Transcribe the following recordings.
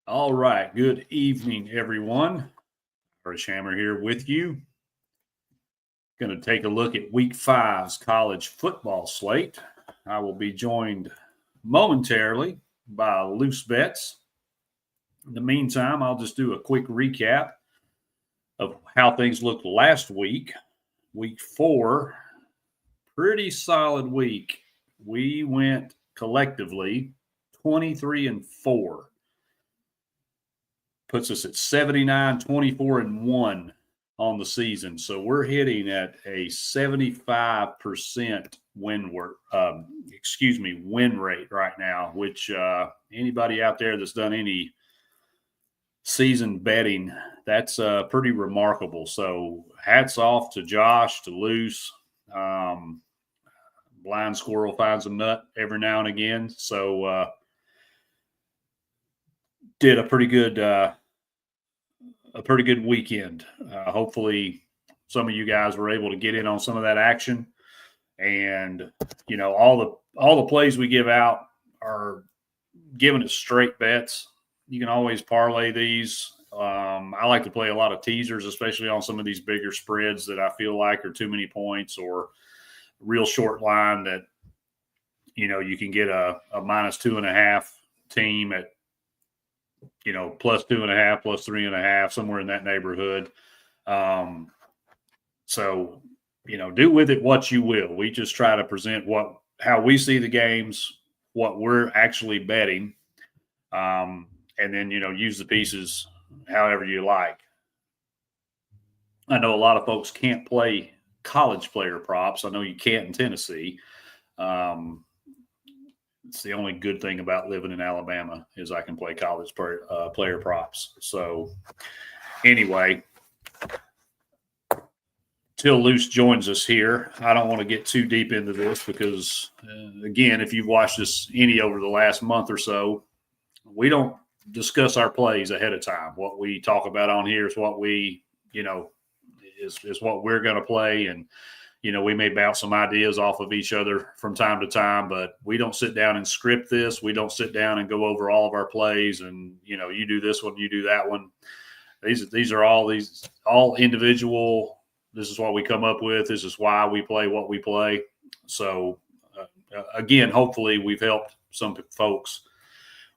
All right. Good evening, everyone. Rich Hammer here with you. Going to take a look at Week 5's college football slate. I will be joined momentarily by Loose Bets. In the meantime, I'll just do a quick recap of how things looked last week. Week 4, pretty solid week. We went collectively 23-4. Puts us at 79, 24-1 on the season. So we're hitting at a 75% win rate right now, which anybody out there that's done any season betting, that's pretty remarkable. So hats off to Josh, to Luce. Blind squirrel finds a nut every now and again. So did a pretty good weekend. Hopefully some of you guys were able to get in on some of that action. And, you know, all the plays we give out are giving us straight bets. You can always parlay these. I like to play a lot of teasers, especially on some of these bigger spreads that I feel like are too many points, or real short line that, you know, you can get a -2.5 team at, you know, +2.5, +3.5, somewhere in that neighborhood. So, you know, do with it what you will. We just try to present how we see the games, what we're actually betting, and then, you know, use the pieces however you like. I know a lot of folks can't play college player props. I know you can't in Tennessee. It's the only good thing about living in Alabama is I can play college player props. So anyway, till Luce joins us here, I don't want to get too deep into this because, again, if you've watched this any over the last month or so, we don't discuss our plays ahead of time. What we talk about on here is what we, you know, is what we're going to play. And, you know, we may bounce some ideas off of each other from time to time, but we don't sit down and script this. We don't sit down and go over all of our plays and, you know, you do this one, you do that one. These are all individual. This is what we come up with. This is why we play what we play. So, again, hopefully we've helped some folks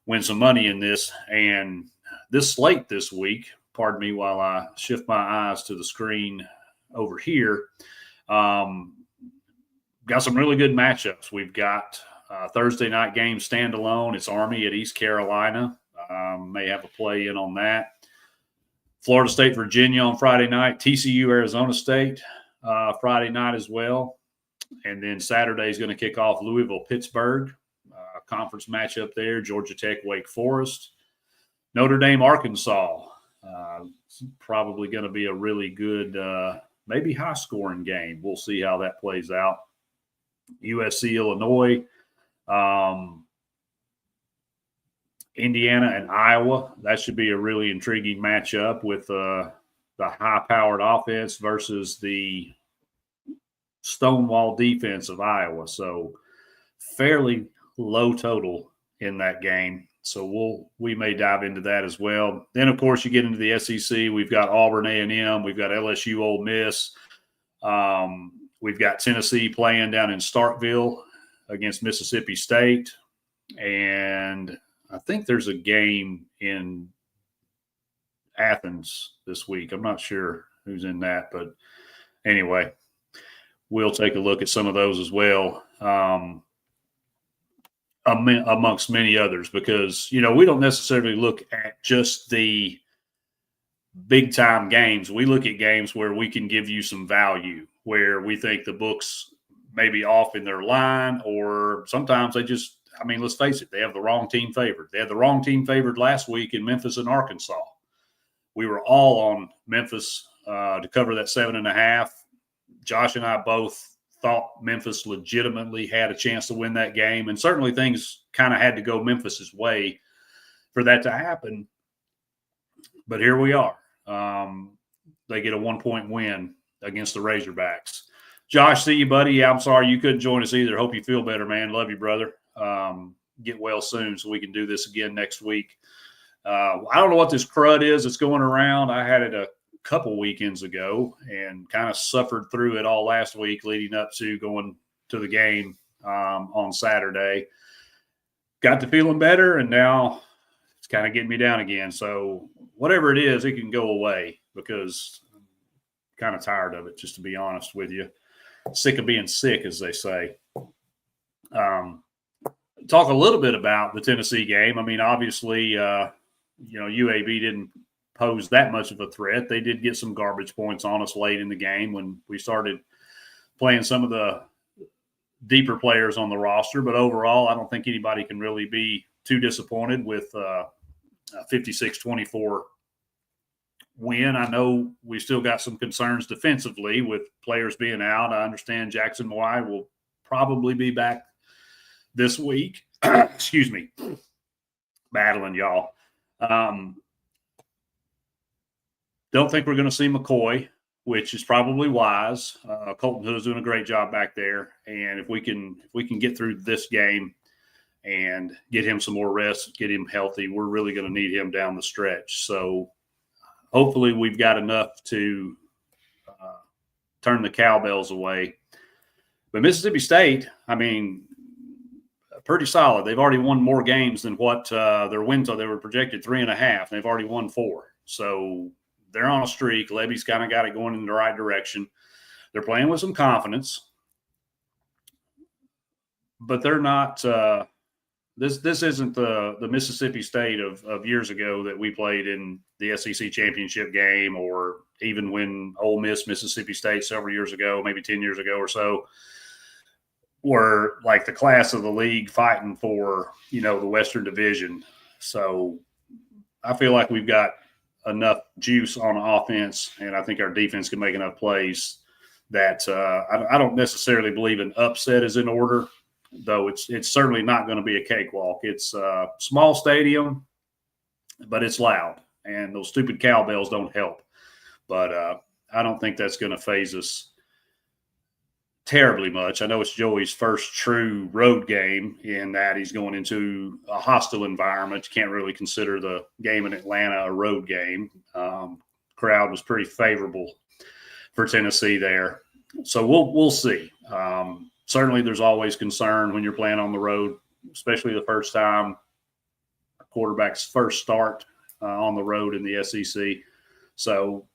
win some money in this. And this slate this week, pardon me while I shift my eyes to the screen over here, got some really good matchups. We've got Thursday night game standalone. It's Army at East Carolina. May have a play in on that. Florida State, Virginia on Friday night. TCU, Arizona State Friday night as well. And then Saturday is going to kick off Louisville, Pittsburgh. Conference matchup there. Georgia Tech, Wake Forest. Notre Dame, Arkansas. It's probably going to be a really good, maybe high-scoring game. We'll see how that plays out. USC, Illinois. Indiana and Iowa. That should be a really intriguing matchup with the high-powered offense versus the stonewall defense of Iowa. So fairly low total in that game. So we may dive into that as well. Then, of course, you get into the SEC. We've got Auburn A&M. We've got LSU Ole Miss. We've got Tennessee playing down in Starkville against Mississippi State. And I think there's a game in Athens this week. I'm not sure who's in that. But anyway, we'll take a look at some of those as well. Amongst many others, because, you know, we don't necessarily look at just the big time games. We look at games where we can give you some value, where we think the books may be off in their line, or sometimes they just, I mean, let's face it, they have the wrong team favored. They had the wrong team favored last week in Memphis and Arkansas. We were all on Memphis to cover that 7.5. Josh and I both thought Memphis legitimately had a chance to win that game. And certainly things kind of had to go Memphis's way for that to happen. But here we are. They get a 1-point win against the Razorbacks. Josh, see you, buddy. Yeah, I'm sorry you couldn't join us either. Hope you feel better, man. Love you, brother. Get well soon so we can do this again next week. I don't know what this crud is that's going around. I had it a couple weekends ago and kind of suffered through it all last week leading up to going to the game on Saturday. Got to feeling better, and now it's kind of getting me down again. So whatever it is, it can go away because I'm kind of tired of it, just to be honest with you. Sick of being sick, as they say. Talk a little bit about the Tennessee game. I mean, obviously, UAB didn't pose that much of a threat. They did get some garbage points on us late in the game when we started playing some of the deeper players on the roster. But overall, I don't think anybody can really be too disappointed with a 56-24 win. I know we still got some concerns defensively with players being out. I understand Jackson Moai will probably be back this week. Excuse me. Battling, y'all. Don't think we're going to see McCoy, which is probably wise. Colton Hood's doing a great job back there. And if we can get through this game and get him some more rest, get him healthy, we're really going to need him down the stretch. So hopefully we've got enough to turn the cowbells away. But Mississippi State, I mean, pretty solid. They've already won more games than what their wins are. They were projected 3.5. They've already won 4. So they're on a streak. Levy's kind of got it going in the right direction. They're playing with some confidence. But they're not this isn't the Mississippi State of years ago that we played in the SEC championship game, or even when Ole Miss, Mississippi State several years ago, maybe 10 years ago or so, were like the class of the league fighting for, the Western Division. So I feel like we've got enough juice on offense, and I think our defense can make enough plays that I don't necessarily believe an upset is in order, though it's certainly not going to be a cakewalk. It's a small stadium, but it's loud, and those stupid cowbells don't help. But I don't think that's going to phase us terribly much. I know it's Joey's first true road game in that he's going into a hostile environment. You can't really consider the game in Atlanta a road game. Crowd was pretty favorable for Tennessee there. So we'll see. Certainly there's always concern when you're playing on the road, especially the first time a quarterback's first start on the road in the SEC. So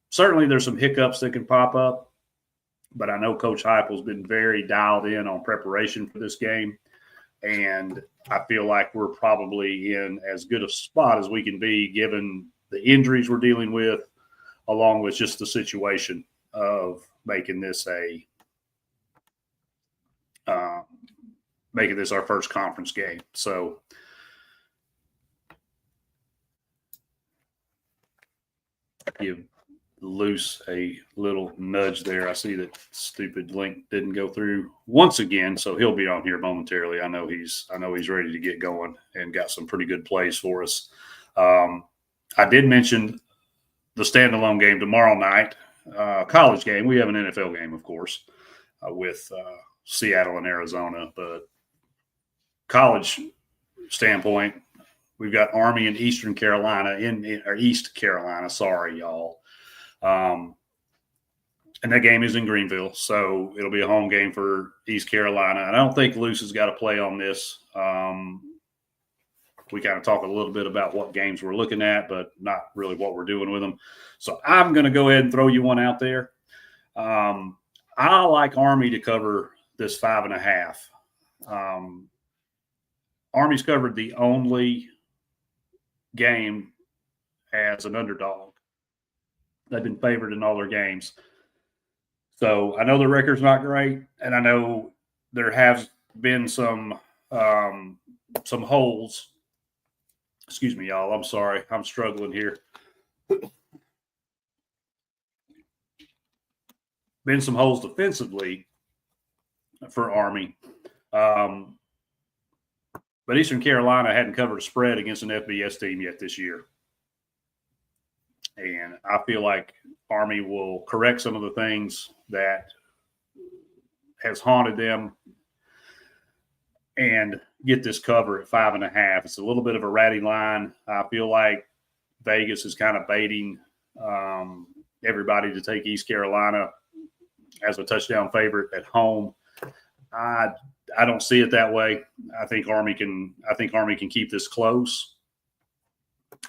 certainly there's some hiccups that can pop up. But I know Coach Heupel's been very dialed in on preparation for this game, and I feel like we're probably in as good a spot as we can be given the injuries we're dealing with, along with just the situation of making this our first conference game. So give Loose a little nudge there. I see that stupid link didn't go through once again, so he'll be on here momentarily. I know he's ready to get going and got some pretty good plays for us. I did mention the standalone game tomorrow night, college game. We have an NFL game, of course, with Seattle and Arizona, but college standpoint, we've got Army and Eastern Carolina or East Carolina. Sorry, y'all. And that game is in Greenville, so it'll be a home game for East Carolina. And I don't think Luce has got to play on this. We kind of talk a little bit about what games we're looking at, but not really what we're doing with them. So I'm going to go ahead and throw you one out there. I like Army to cover this 5.5. Army's covered the only game as an underdog. They've been favored in all their games. So I know the record's not great, and I know there have been some holes. Excuse me, y'all. I'm sorry. I'm struggling here. Been some holes defensively for Army. But Eastern Carolina hadn't covered a spread against an FBS team yet this year. And I feel like Army will correct some of the things that has haunted them and get this cover at 5.5. It's a little bit of a ratty line. I feel like Vegas is kind of baiting everybody to take East Carolina as a touchdown favorite at home. I don't see it that way. I think Army can keep this close,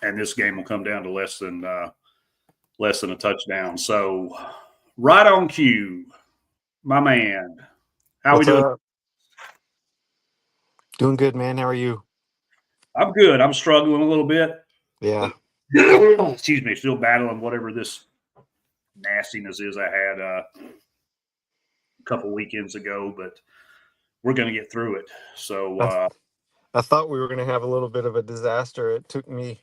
and this game will come down to less than a touchdown. So, right on cue, my man. How What's we doing? up? Doing good, man. How are you? I'm good. I'm struggling a little bit. Yeah. Excuse me. Still battling whatever this nastiness is I had a couple weekends ago, but we're going to get through it. So I thought we were going to have a little bit of a disaster. It took me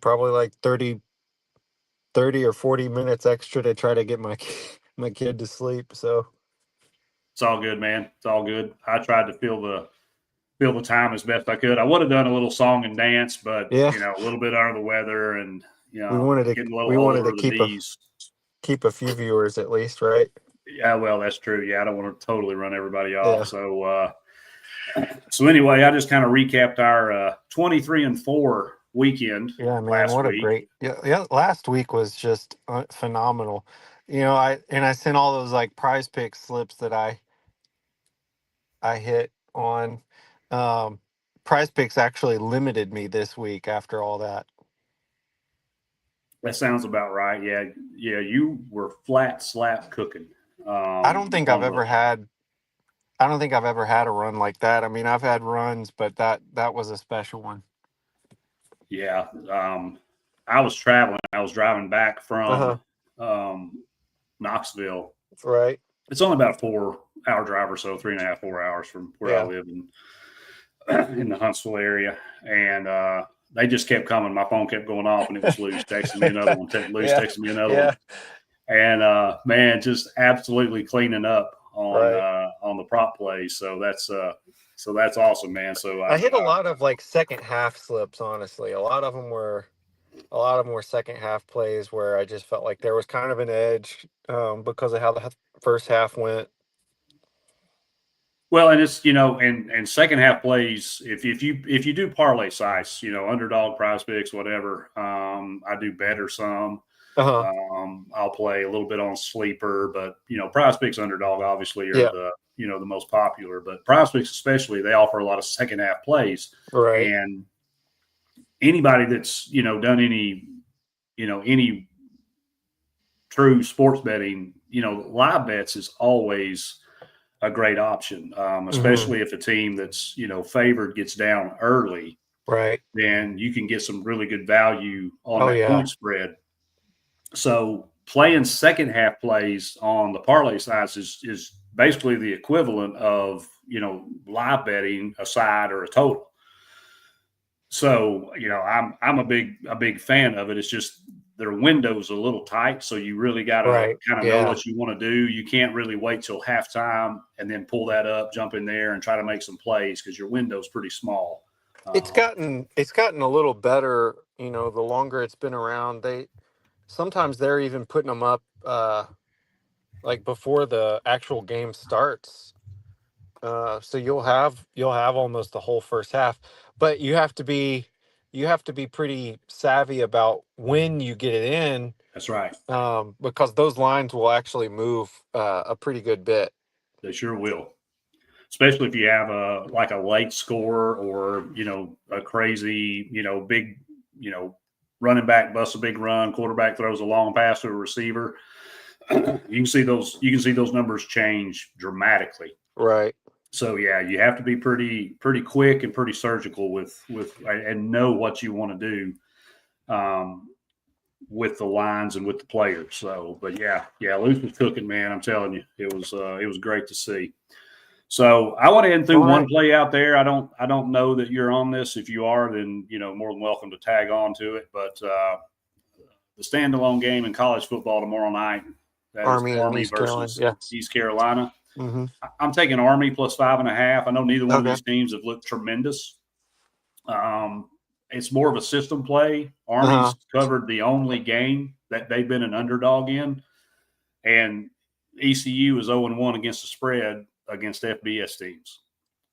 probably like 30 or 40 minutes extra to try to get my kid to sleep. So it's all good, man. It's all good. I tried to fill the time as best I could. I would have done a little song and dance, but yeah, a little bit under the weather, and we wanted getting a little older to the knees. keep a few viewers at least, right? Yeah, well, that's true. Yeah, I don't want to totally run everybody off. Yeah. So anyway, I just kind of recapped our 23-4 weekend. Yeah, man, last what week. a great yeah. Last week was just phenomenal. I sent all those like Prize Pick slips that I hit on. Prize Picks actually limited me this week after all that. That sounds about right. Yeah, you were flat slap cooking. I don't think I've ever had a run like that. I mean, I've had runs, but that was a special one. Yeah, I was traveling. I was driving back from Knoxville. Right. It's only about a 4-hour drive or so, 3.5, 4 hours from where I live in the Huntsville area, and they just kept coming. My phone kept going off, and it was loose. Texting me another one. Texting me another one. And man, just absolutely cleaning up on the prop plays. So that's awesome, man. So I hit a lot of like second half slips. Honestly, a lot of them were second half plays where I just felt like there was kind of an edge because of how the first half went. Well, and it's and second half plays. If you do parlay sites, underdog, Prize Picks, whatever. I do better some. I'll play a little bit on sleeper, but Prize Picks, underdog obviously are the the most popular. But Prize Picks especially, they offer a lot of second half plays. Right. And anybody that's done any true sports betting, live bets is always a great option, especially if a team that's favored gets down early. Right. Then you can get some really good value on that point spread. So playing second half plays on the parlay sides is basically the equivalent of live betting a side or a total. So I'm a big fan of it. It's just their window's a little tight, so you really got to kind of know what you want to do. You can't really wait till halftime and then pull that up, jump in there, and try to make some plays because your window's pretty small. It's gotten a little better, the longer it's been around. Sometimes they're even putting them up like before the actual game starts. So you'll have almost the whole first half, but you have to be pretty savvy about when you get it in. That's right. Because those lines will actually move a pretty good bit. They sure will. Especially if you have a late score or a crazy big running back busts a big run, quarterback throws a long pass to a receiver. You can see those numbers change dramatically. Right. So yeah, you have to be pretty quick and pretty surgical with and know what you want to do with the lines and with the players. So, but yeah, Luke was cooking, man. I'm telling you, it was great to see. So I went in and threw one play out there. I don't know that you're on this. If you are, then more than welcome to tag on to it. But the standalone game in college football tomorrow night. That Army and versus East Carolina. Mm-hmm. I'm taking Army plus 5.5. I know neither one of Okay. these teams have looked tremendous. It's more of a system play. Army's Uh-huh. covered the only game that they've been an underdog in, and ECU is 0-1 against the spread against FBS teams.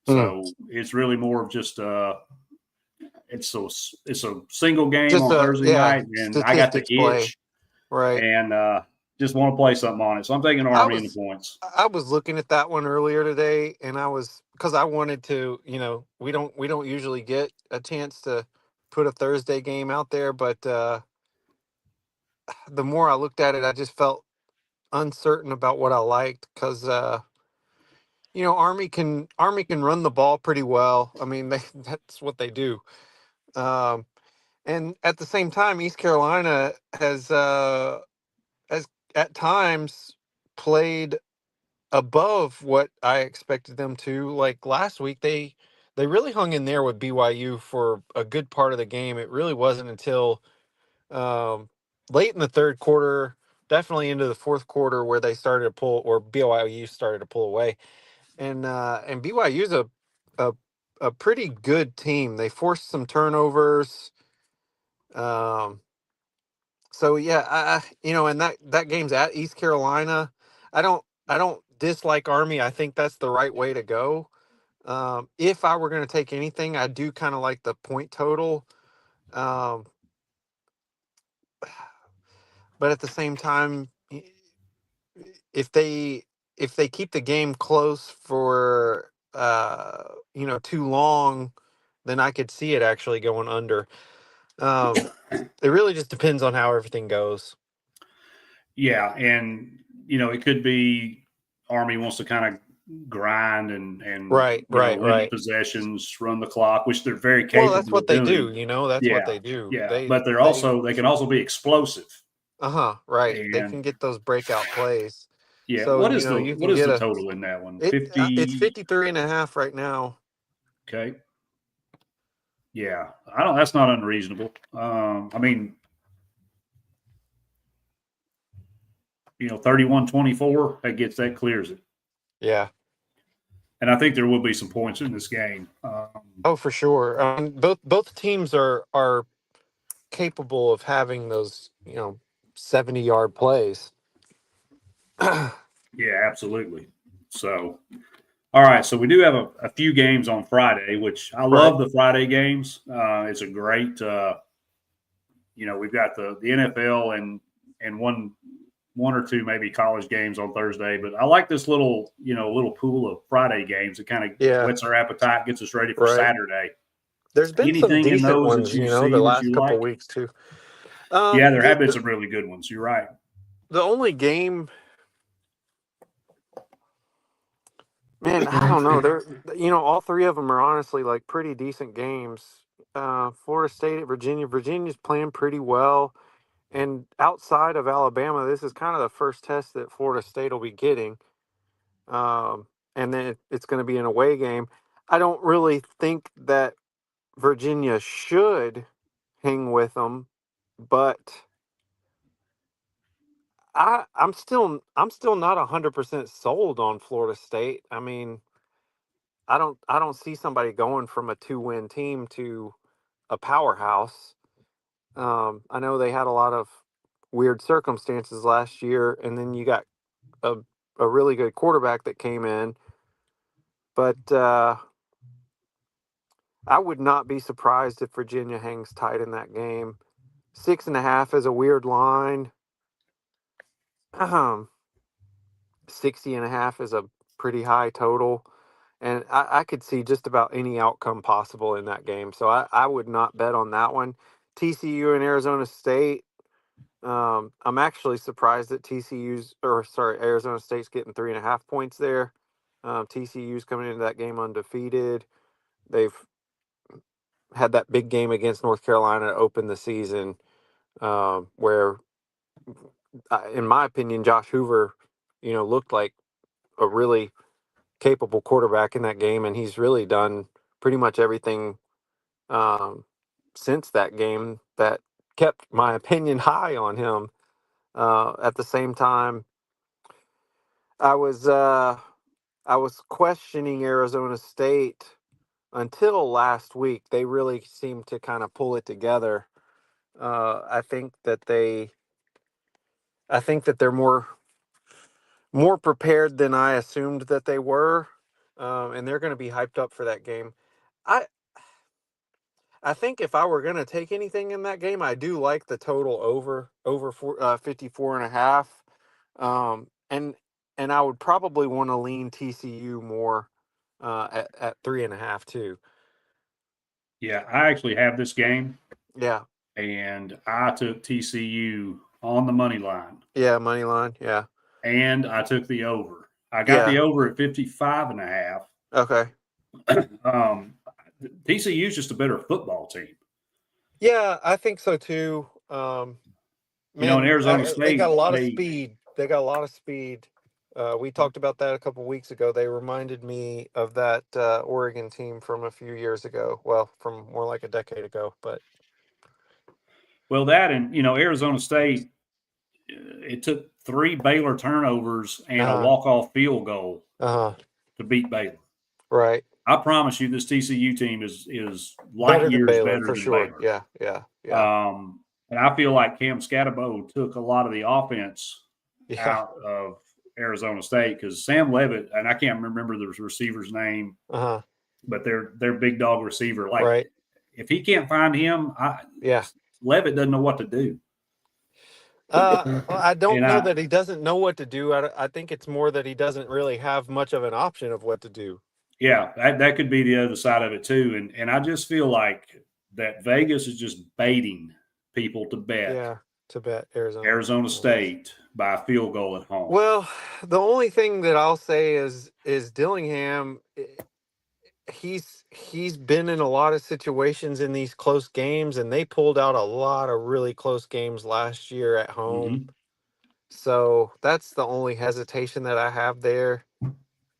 Mm. So it's really more of just it's a single game Just on Thursday yeah, night, and I got the statistics play. itch Right. and just want to play something on it. So I'm taking I Army in the was points. I was looking at that one earlier today, and I was because I wanted to, we don't usually get a chance to put a Thursday game out there, but the more I looked at it, I just felt uncertain about what I liked because Army can run the ball pretty well. I mean, that's what they do. Um, and at the same time, East Carolina has at times played above what I expected them to. Like last week, they really hung in there with BYU for a good part of the game. It really wasn't until um, late in the third quarter, definitely into the fourth quarter, where they started to pull, or BYU started to pull away. And BYU's a a pretty good team. They forced some turnovers. Um, so yeah, and that game's at East Carolina. I don't dislike Army. I think that's the right way to go. If I were going to take anything, I do kind of like the point total. Um, but at the same time, if they if they keep the game close for too long, then I could see it actually going under. Um, it really just depends on how everything goes. Yeah, and it could be Army wants to kind of grind and Right, right, limit right. possessions, run the clock, which they're very Well, that's capable what of they do. doing. That's what Yeah, they do. yeah, They but they they can also be explosive. right. They can And get those breakout plays. yeah, So you what can is get the a total in that one? it's 50. 53.5 right now. Okay. Yeah, I don't. That's not unreasonable. I mean, 31-24, that clears it. Yeah. And I think there will be some points in this game. Oh, for sure. Both teams are capable of having those 70-yard plays. Yeah, absolutely. So, all right. So we do have a few games on Friday, which I Right. love the Friday games. It's a great, we've got the NFL and one or two maybe college games on Thursday, but I like this little pool of Friday games. It kind of Yeah. whets our appetite, gets us ready for Right. Saturday. There's been some Anything in decent those that ones, you've the seen that last you couple like? weeks too. Yeah, there The, have been the some really good ones. You're right. the only game, man, I don't know. All three of them are honestly like pretty decent games. Florida State at Virginia. Virginia's playing pretty well. And outside of Alabama, this is kind of the first test that Florida State will be getting. And then it's going to be an away game. I don't really think that Virginia should hang with them, but I'm still not 100% sold on Florida State. I mean, I don't see somebody going from a 2-win team to a powerhouse. I know they had a lot of weird circumstances last year, and then you got a a really good quarterback that came in, but I would not be surprised if Virginia hangs tight in that game. 6.5 is a weird line. 60.5 is a pretty high total. And I could see just about any outcome possible in that game. So I would not bet on that one. TCU and Arizona State. I'm actually surprised that Arizona State's getting 3.5 points there. TCU's coming into that game undefeated. They've had that big game against North Carolina to open the season, where, in my opinion, Josh Hoover, looked like a really capable quarterback in that game, and he's really done pretty much everything um, since that game that kept my opinion high on him. At the same time, I was I was questioning Arizona State until last week. They really seemed to kind of pull it together. I think that they're more prepared than I assumed that they were, and they're going to be hyped up for that game. I I think if I were going to take anything in that game, I do like the total over 54 and a half. And I would probably want to lean TCU more at 3.5 too. Yeah, I actually have this game, Yeah. and I took TCU on the money line, Yeah. Money line. Yeah. and I took the over. I got Yeah. the over at 55 and a half. Okay. Um, TCU is just a better football team. Yeah, I think so too. You know, in Man, Arizona they got a State, lot of speed. They got a lot of speed. We talked about that a couple weeks ago. They reminded me of that Oregon team from a few years ago. Well, from more like a decade ago. But that and, Arizona State, it took 3 Baylor turnovers and a uh walk-off field goal huh, to beat Baylor. right. I promise you, this TCU team is light Better than years Baylor better for than sure. Baylor. Yeah, yeah, yeah, And I feel like Cam Scatterbo took a lot of the offense yeah. out of Arizona State because Sam Levitt, and I can't remember the receiver's name, Uh huh. but their big dog receiver. Like, Right. if he can't find him, Yeah. Levitt doesn't know what to do. I don't And know that he doesn't know what to do. I think it's more that he doesn't really have much of an option of what to do. yeah, that could be the other side of it too. And I just feel like that Vegas is just baiting people to bet Yeah, to bet Arizona. Arizona Yeah. State by a field goal at home. Well, the only thing that I'll say is Dillingham. He's been in a lot of situations in these close games, and they pulled out a lot of really close games last year at home. Mm-hmm. So that's the only hesitation that I have there.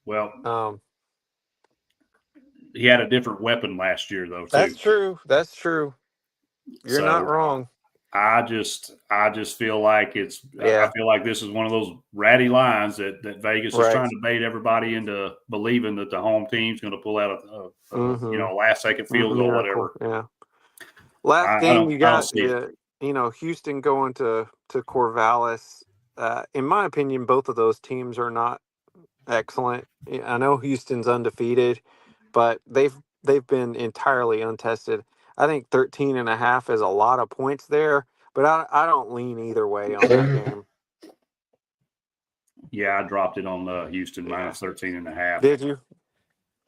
Well, Um, he had a different weapon last year, though, that's too. true. That's true. You're not So wrong. I just feel like I Yeah. feel like this is one of those ratty lines that Vegas is Right. trying to bait everybody into believing that the home team's going to pull out Mm-hmm. a last second field goal, Miracle. whatever. Yeah. Last I game don't you I don't got, see it. Houston going to Corvallis. In my opinion, both of those teams are not excellent. I know Houston's undefeated, but they've been entirely untested. I think 13.5 is a lot of points there, but I don't lean either way on that game. Yeah, I dropped it on Houston Yeah. minus 13.5. Did you?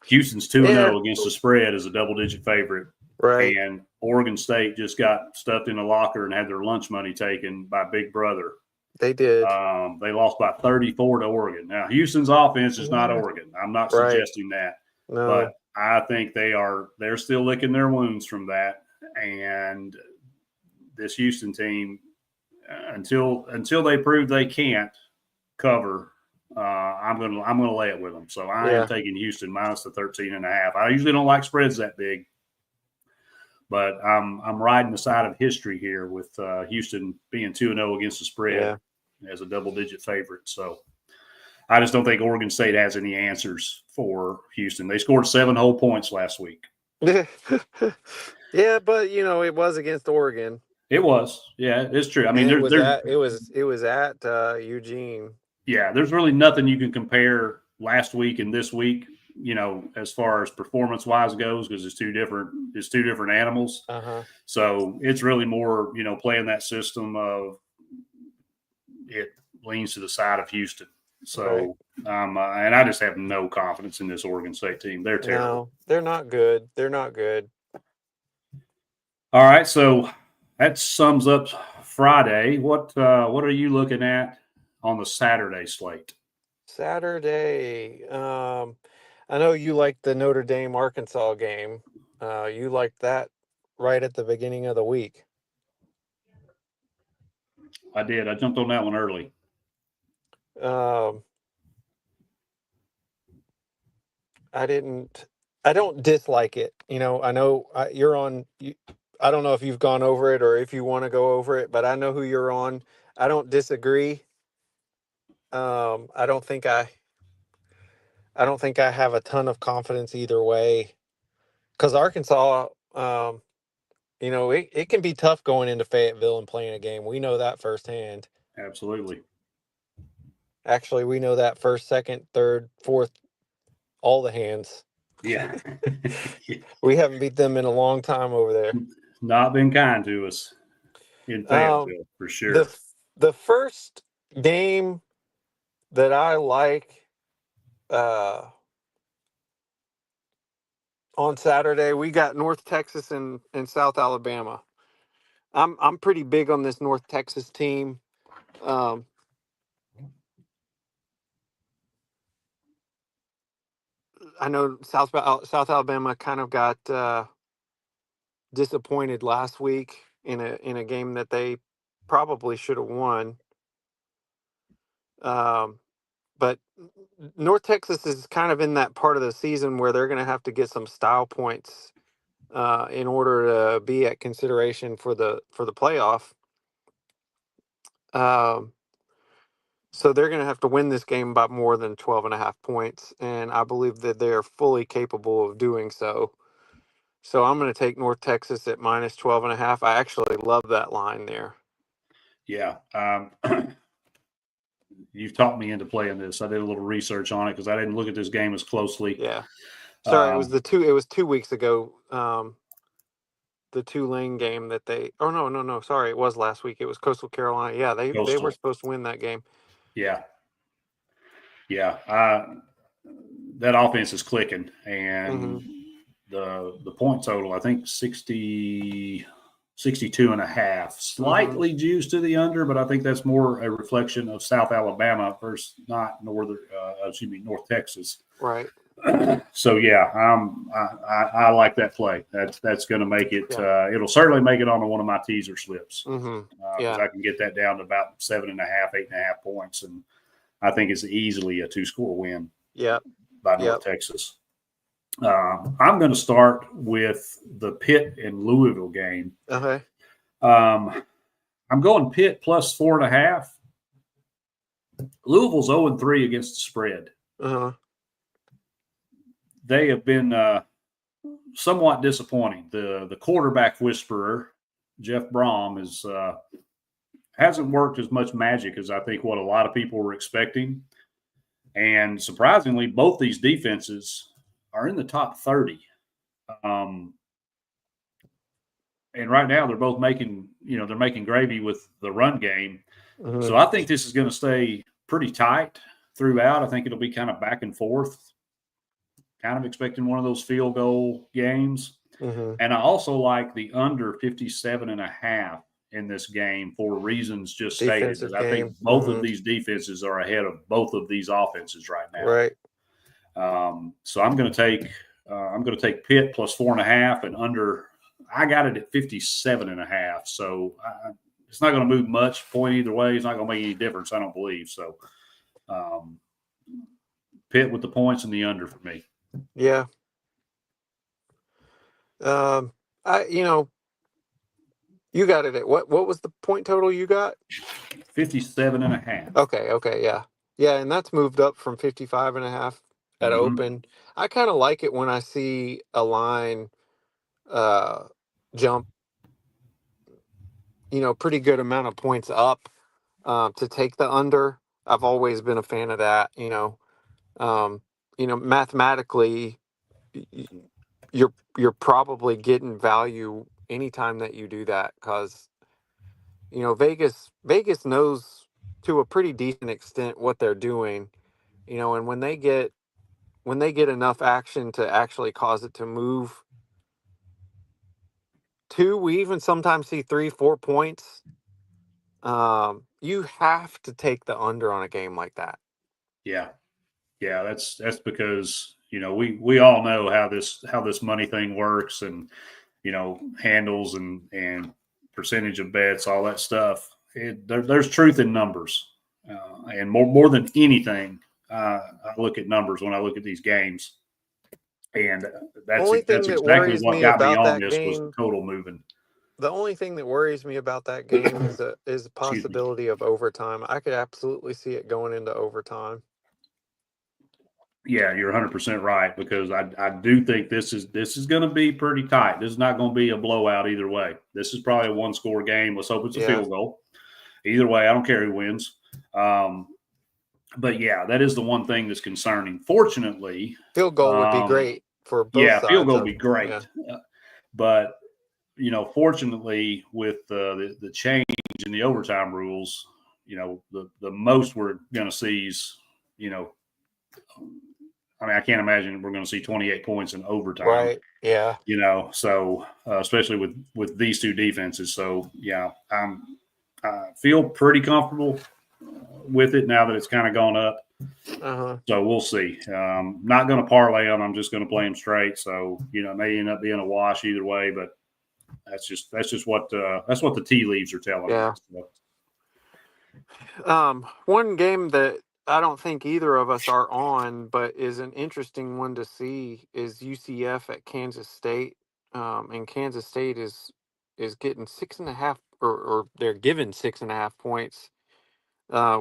Houston's 2-0 Yeah. against the spread as a double-digit favorite. Right. And Oregon State just got stuffed in a locker and had their lunch money taken by Big Brother. They did. They lost by 34 to Oregon. Now, Houston's offense is not Oregon. I'm not Right. suggesting that, No. but I think they're still licking their wounds from that. And this Houston team, until they prove they can't cover, I'm gonna lay it with them. So I am taking Houston minus the 13.5. I usually don't like spreads that big, but I'm riding the side of history here with Houston being 2-0 against the spread as a double-digit favorite. So I just don't think Oregon State has any answers for Houston. They scored 7 whole points last week. Yeah, but it was against Oregon. It was, yeah, it's true. I mean, it was at Eugene. Yeah, there's really nothing you can compare last week and this week, as far as performance-wise goes, because it's two different animals. Uh-huh. So it's really more, playing that system of it leans to the side of Houston. So, right. And I just have no confidence in this Oregon State team. They're terrible. No, they're not good. They're not good. All right, so that sums up Friday. What are you looking at on the Saturday slate? Saturday. I know you like the Notre Dame Arkansas game. You liked that right at the beginning of the week. I did. I jumped on that one early. I don't dislike it. I know you're on. I don't know if you've gone over it or if you want to go over it, but I know who you're on. I don't disagree. I don't think I I don't think I have a ton of confidence either way. Because Arkansas, it can be tough going into Fayetteville and playing a game. We know that firsthand. Absolutely. Actually, we know that first, second, third, fourth, all the hands. Yeah. We haven't beat them in a long time over there. Not been kind to us in Fayetteville, for The sure. the first game that I like on Saturday, we got North Texas and South Alabama. I'm pretty big on this North Texas team. Um, I know South Alabama kind of got disappointed last week in a game that they probably should have won. But North Texas is kind of in that part of the season where they're going to have to get some style points in order to be at consideration for the playoff. Um, so they're going to have to win this game by more than 12.5 points, and I believe that they are fully capable of doing so. So I'm going to take North Texas at minus 12.5. I actually love that line there. Yeah. You've talked me into playing this. I did a little research on it because I didn't look at this game as closely. Yeah. Sorry, it was 2 weeks ago. The Tulane game that they. Oh no. Sorry, it was last week. It was Coastal Carolina. Yeah, they were supposed to win that game. Yeah. That offense is clicking, and the point total, I think 62 and a half, slightly juiced to the under, but I think that's more a reflection of South Alabama versus not North Texas. Right. So yeah, I like that play. That's going to make it. Yeah. It'll certainly make it onto one of my teaser slips because I can get that down to about 7.5, 8.5 points, and I think it's easily a 2-score win. Yeah. By North Texas. I'm going to start with the Pitt and Louisville game. Okay. I'm going Pitt plus 4.5. Louisville's 0-3 against the spread. They have been somewhat disappointing. The quarterback whisperer, Jeff Brom, hasn't worked as much magic as I think what a lot of people were expecting. And surprisingly, both these defenses are in the top 30. And right now they're both making gravy with the run game. So I think this is going to stay pretty tight throughout. I think it'll be kind of back and forth, kind of expecting one of those field goal games. And I also like the under 57.5 in this game for reasons just stated. I think both of these defenses are ahead of both of these offenses right now. Right. So I'm going to take Pitt plus 4.5 and under. I got it at 57.5. So it's not going to move much point either way. It's not going to make any difference, I don't believe. So Pitt with the points and the under for me. Yeah. You got it at what was the point total you got? 57.5. Okay, yeah, and that's moved up from 55.5 at open. I kind of like it when I see a line jump, pretty good amount of points up to take the under. I've always been a fan of that. Mathematically, you're probably getting value anytime that you do that because Vegas knows to a pretty decent extent what they're doing, and when they get enough action to actually cause it to move 2, we even sometimes see 3-4 points. You have to take the under on a game like that. Yeah, that's because we all know how this money thing works, and handles and percentage of bets, all that stuff. There's truth in numbers, and more than anything, I look at numbers when I look at these games, and that's exactly what got me on this was the total moving. The only thing that worries me about that game is a possibility of overtime. I could absolutely see it going into overtime. Yeah, you're 100% right, because I do think this is going to be pretty tight. This is not going to be a blowout either way. This is probably a one-score game. Let's hope it's a Yeah. field goal. Either way, I don't care who wins. But yeah, that is the one thing that's concerning. Fortunately, Field goal would be um, great for both yeah, field sides goal would of be great. yeah. But fortunately, with the change in the overtime rules, the most we're going to see is, I mean, I can't imagine we're going to see 28 points in overtime. Right. Yeah. So especially with these two defenses. So yeah, I feel pretty comfortable with it now that it's kind of gone up. Uh-huh. So we'll see. Not going to parlay them. I'm just going to play them straight. So it may end up being a wash either way, but that's just what the tea leaves are telling me. Yeah. So. One game that I don't think either of us are on, but is an interesting one to see, is UCF at Kansas State. And Kansas State is getting 6.5, or they're given 6.5 points,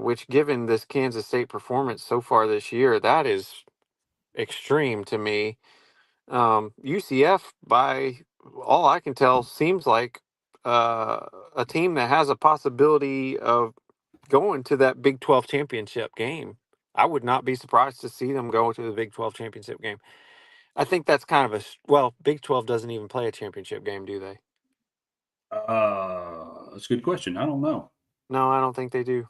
which, given this Kansas State performance so far this year, that is extreme to me. UCF, by all I can tell, seems like a team that has a possibility of going to that Big 12 championship game. I would not be surprised to see them go to the Big 12 championship game. I think that's kind of Big 12 doesn't even play a championship game, do they? That's a good question. I don't know. No, I don't think they do.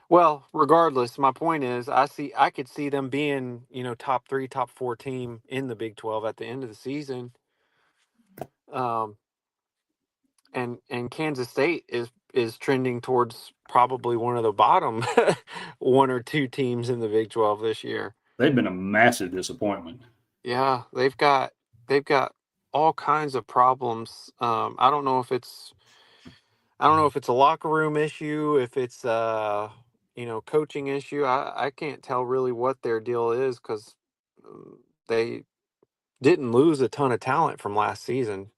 Well, regardless, my point is, I could see them being, top 3, top 4 team in the Big 12 at the end of the season. And Kansas State is trending towards probably one of the bottom one or two teams in the Big 12 this year. They've been a massive disappointment. Yeah, they've got all kinds of problems. I don't know if it's a locker room issue, if it's coaching issue. I can't tell really what their deal is, because they didn't lose a ton of talent from last season.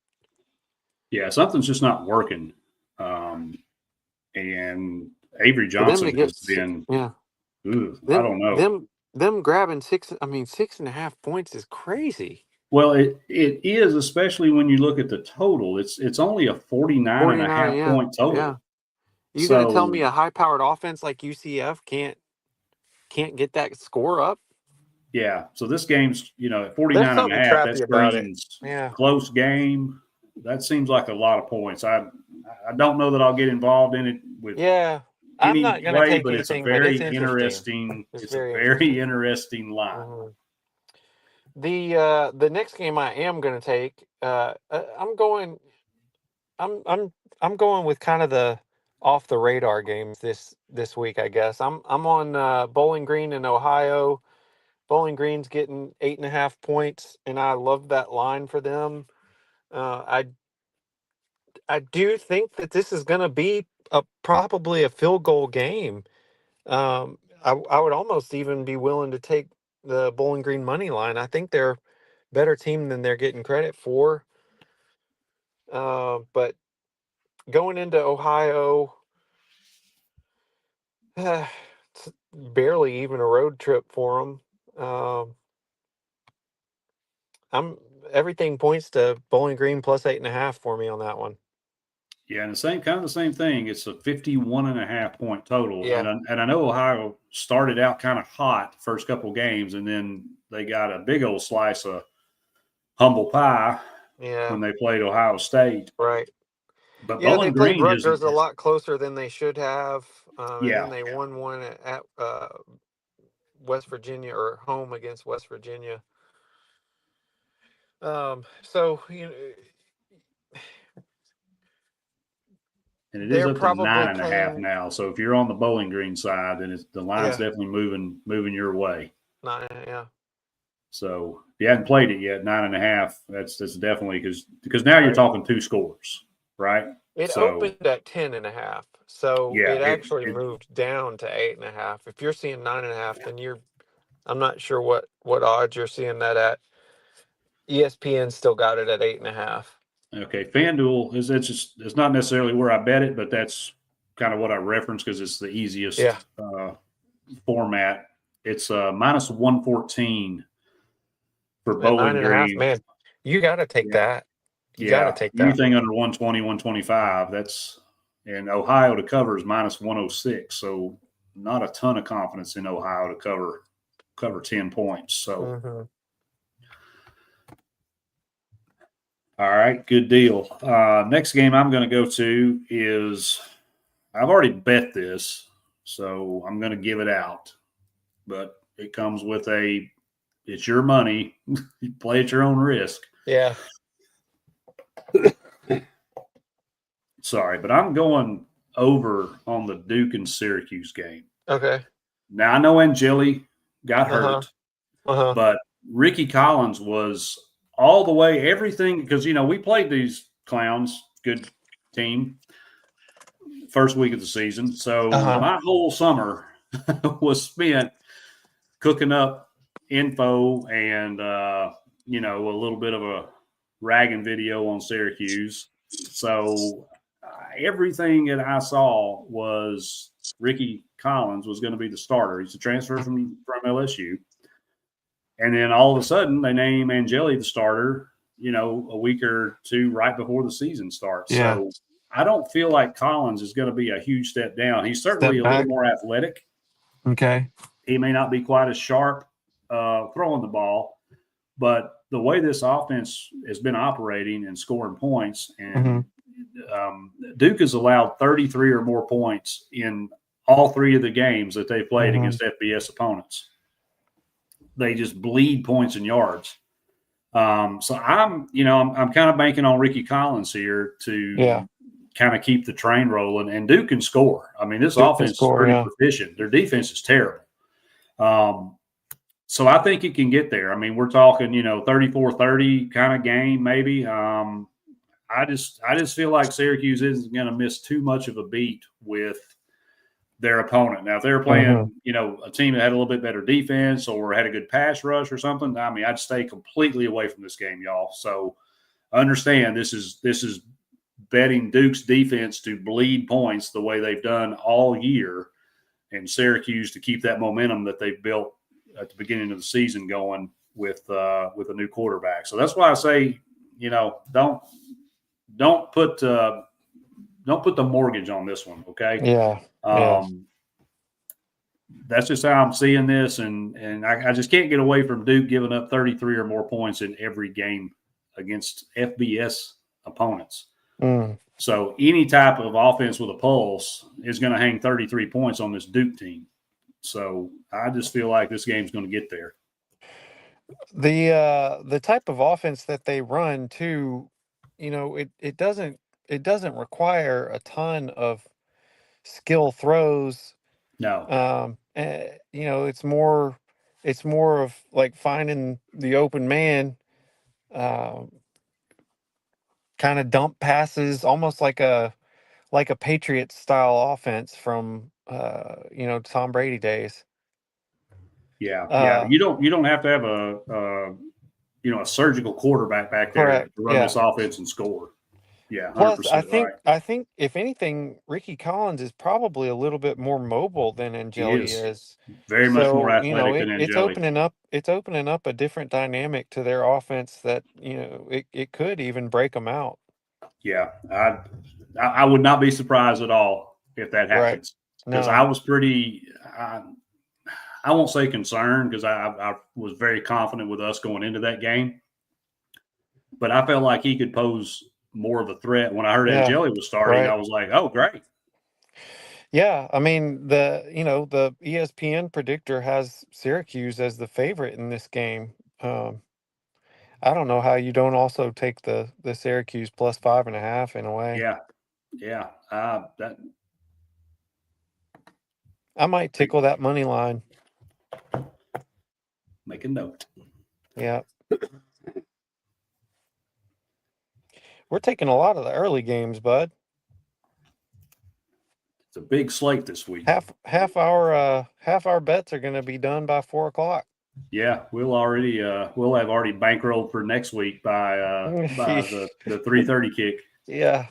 Yeah, something's just not working. And Avery For them to Johnson get has been, yeah, I don't know. them grabbing 6.5 points is crazy. Well, it is, especially when you look at the total. It's only a 49 and a 49, half yeah, point total. yeah. You gonna tell So me a high-powered offense like UCF can't get that score up? yeah, so this game's, at There's 49 and a something half, that trappy about it. screams Yeah. close game. That seems like a lot of points. I don't know that I'll get involved in it with Yeah. I'm any not gonna way, take but it's a anything, but it's very interesting. interesting. It's It's a very very interesting. interesting line. Mhm. The next game I am gonna take, I'm going I'm I'm I'm going with kind of the off the radar games this week, I guess. I'm on Bowling Green in Ohio. Bowling Green's getting 8.5 points, and I love that line for them. I do think that this is going to be probably a field goal game. I would almost even be willing to take the Bowling Green money line. I think they're a better team than they're getting credit for. But going into Ohio, it's barely even a road trip for them. I'm Everything points to Bowling Green plus 8.5 for me on that one. Yeah, and the same thing. It's a 51 and a half point total. Yeah. And I know Ohio started out kind of hot the first couple games, and then they got a big old slice of humble pie Yeah. when they played Ohio State. Right. But Yeah, they Bowling played Green hasn't. Rutgers a lot closer than they should have, and then Yeah, they won one at West Virginia, or home against West Virginia. So and it is they're up to probably 9.5 playing. now. So if you're on the Bowling Green side, then the line's Yeah, definitely moving your way. yeah, So if you hadn't played it yet, 9.5. That's definitely because now you're right. talking two scores, right? It So opened at 10.5, so yeah, it actually moved down to 8.5. If you're seeing 9.5, then I'm not sure what odds you're seeing that at. ESPN still got it at 8.5. okay. FanDuel it's not necessarily where I bet it, but that's kind of what I reference because it's the Yeah. easiest format. It's minus 114 for At Bowling 9.5, Green. man, you got to take Yeah. that. You got to Yeah. take that. Anything under 120, 125, that's and Ohio to cover is minus 106. So not a ton of confidence in Ohio to cover 10 points. So Mm-hmm. all right, good deal. Next game I'm going to go to is I've already bet this, so I'm going to give it out. But it comes with it's your money. You play at your own risk. Yeah. Sorry, but I'm going over on the Duke and Syracuse game. Okay. Now, I know Angeli got Uh-huh. hurt, Uh-huh. but Ricky Collins was all the way, everything, because, we played these clowns, good team, first week of the season. So my whole summer was spent cooking up info and, a little bit of a ragging video on Syracuse. So everything that I saw was Ricky Collins was going to be the starter. He's a transfer from LSU. And then all of a sudden they name Angeli the starter, a week or two right before the season starts. Yeah. So I don't feel like Collins is going to be a huge step down. He's certainly a little more athletic. Okay. He may not be quite as sharp throwing the ball, but the way this offense has been operating and scoring points, and Duke has allowed 33 or more points in all three of the games that they've played against FBS opponents. They just bleed points and yards. So I'm kind of banking on Ricky Collins here to kind of keep the train rolling, and Duke can score. I mean, this offense is pretty proficient. Their defense is terrible. So I think it can get there. I mean, we're talking, 34-30 kind of game, maybe. I just feel like Syracuse isn't going to miss too much of a beat with their opponent. Now, if they're playing, a team that had a little bit better defense or had a good pass rush or something, I mean, I'd stay completely away from this game, y'all. So understand this is betting Duke's defense to bleed points the way they've done all year, and Syracuse to keep that momentum that they've built at the beginning of the season going with a new quarterback. So that's why I say, don't put the mortgage on this one. Okay. Yeah. That's just how I'm seeing this. And I just can't get away from Duke giving up 33 or more points in every game against FBS opponents. So any type of offense with a pulse is going to hang 33 points on this Duke team. So I just feel like this game's going to get there. The type of offense that they run too, it doesn't require a ton of skill throws. No. It's more of like finding the open man, kind of dump passes, almost like a Patriot style offense from Tom Brady days. Yeah. You don't have to have a surgical quarterback back there to run this offense and score. Yeah, 100% Plus, right. I think if anything, Ricky Collins is probably a little bit more mobile than Angeli is. Very much more athletic than it's Angeli. opening up a different dynamic to their offense that it could even break them out. Yeah, I would not be surprised at all if that happens, because I was pretty. I won't say concerned, because I was very confident with us going into that game, but I felt like he could pose more of a threat. When I heard Angeli was starting, I was like, oh, great. Yeah, I mean, the ESPN predictor has Syracuse as the favorite in this game. I don't know how you don't also take the Syracuse plus 5.5 in a way. Yeah. I might tickle that money line. Make a note. Yeah. We're taking a lot of the early games, bud. It's a big slate this week. Half our bets are going to be done by 4:00. Yeah, we'll have already bankrolled for next week by the 3:30 kick. Yeah.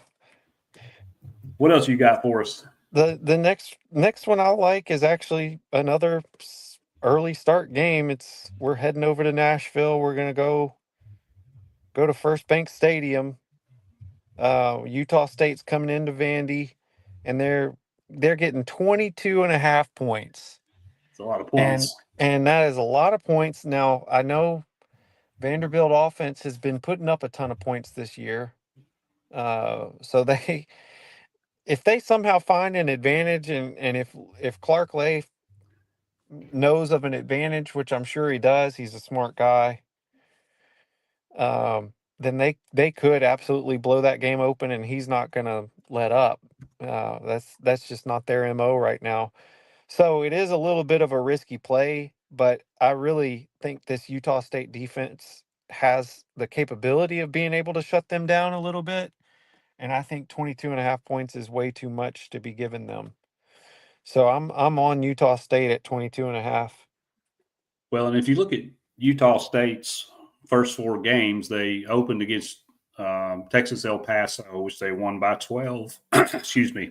What else you got for us? The next one I like is actually another early start game. We're heading over to Nashville. We're gonna go to First Bank Stadium. Utah State's coming into Vandy, and they're getting 22.5 points. It's a lot of And points. and that is a lot of points. Now, I know Vanderbilt offense has been putting up a ton of points this year. So if they somehow find an advantage, and if Clark Lay knows of an advantage, which I'm sure he does, he's a smart guy, then they could absolutely blow that game open, and he's not going to let up. That's just not their MO right now. So it is a little bit of a risky play, but I really think this Utah State defense has the capability of being able to shut them down a little bit. And I think 22.5 points is way too much to be given them. So I'm on Utah State at 22.5. Well, and if you look at Utah State's first 4 games, they opened against Texas El Paso, which they won by 12. Excuse me.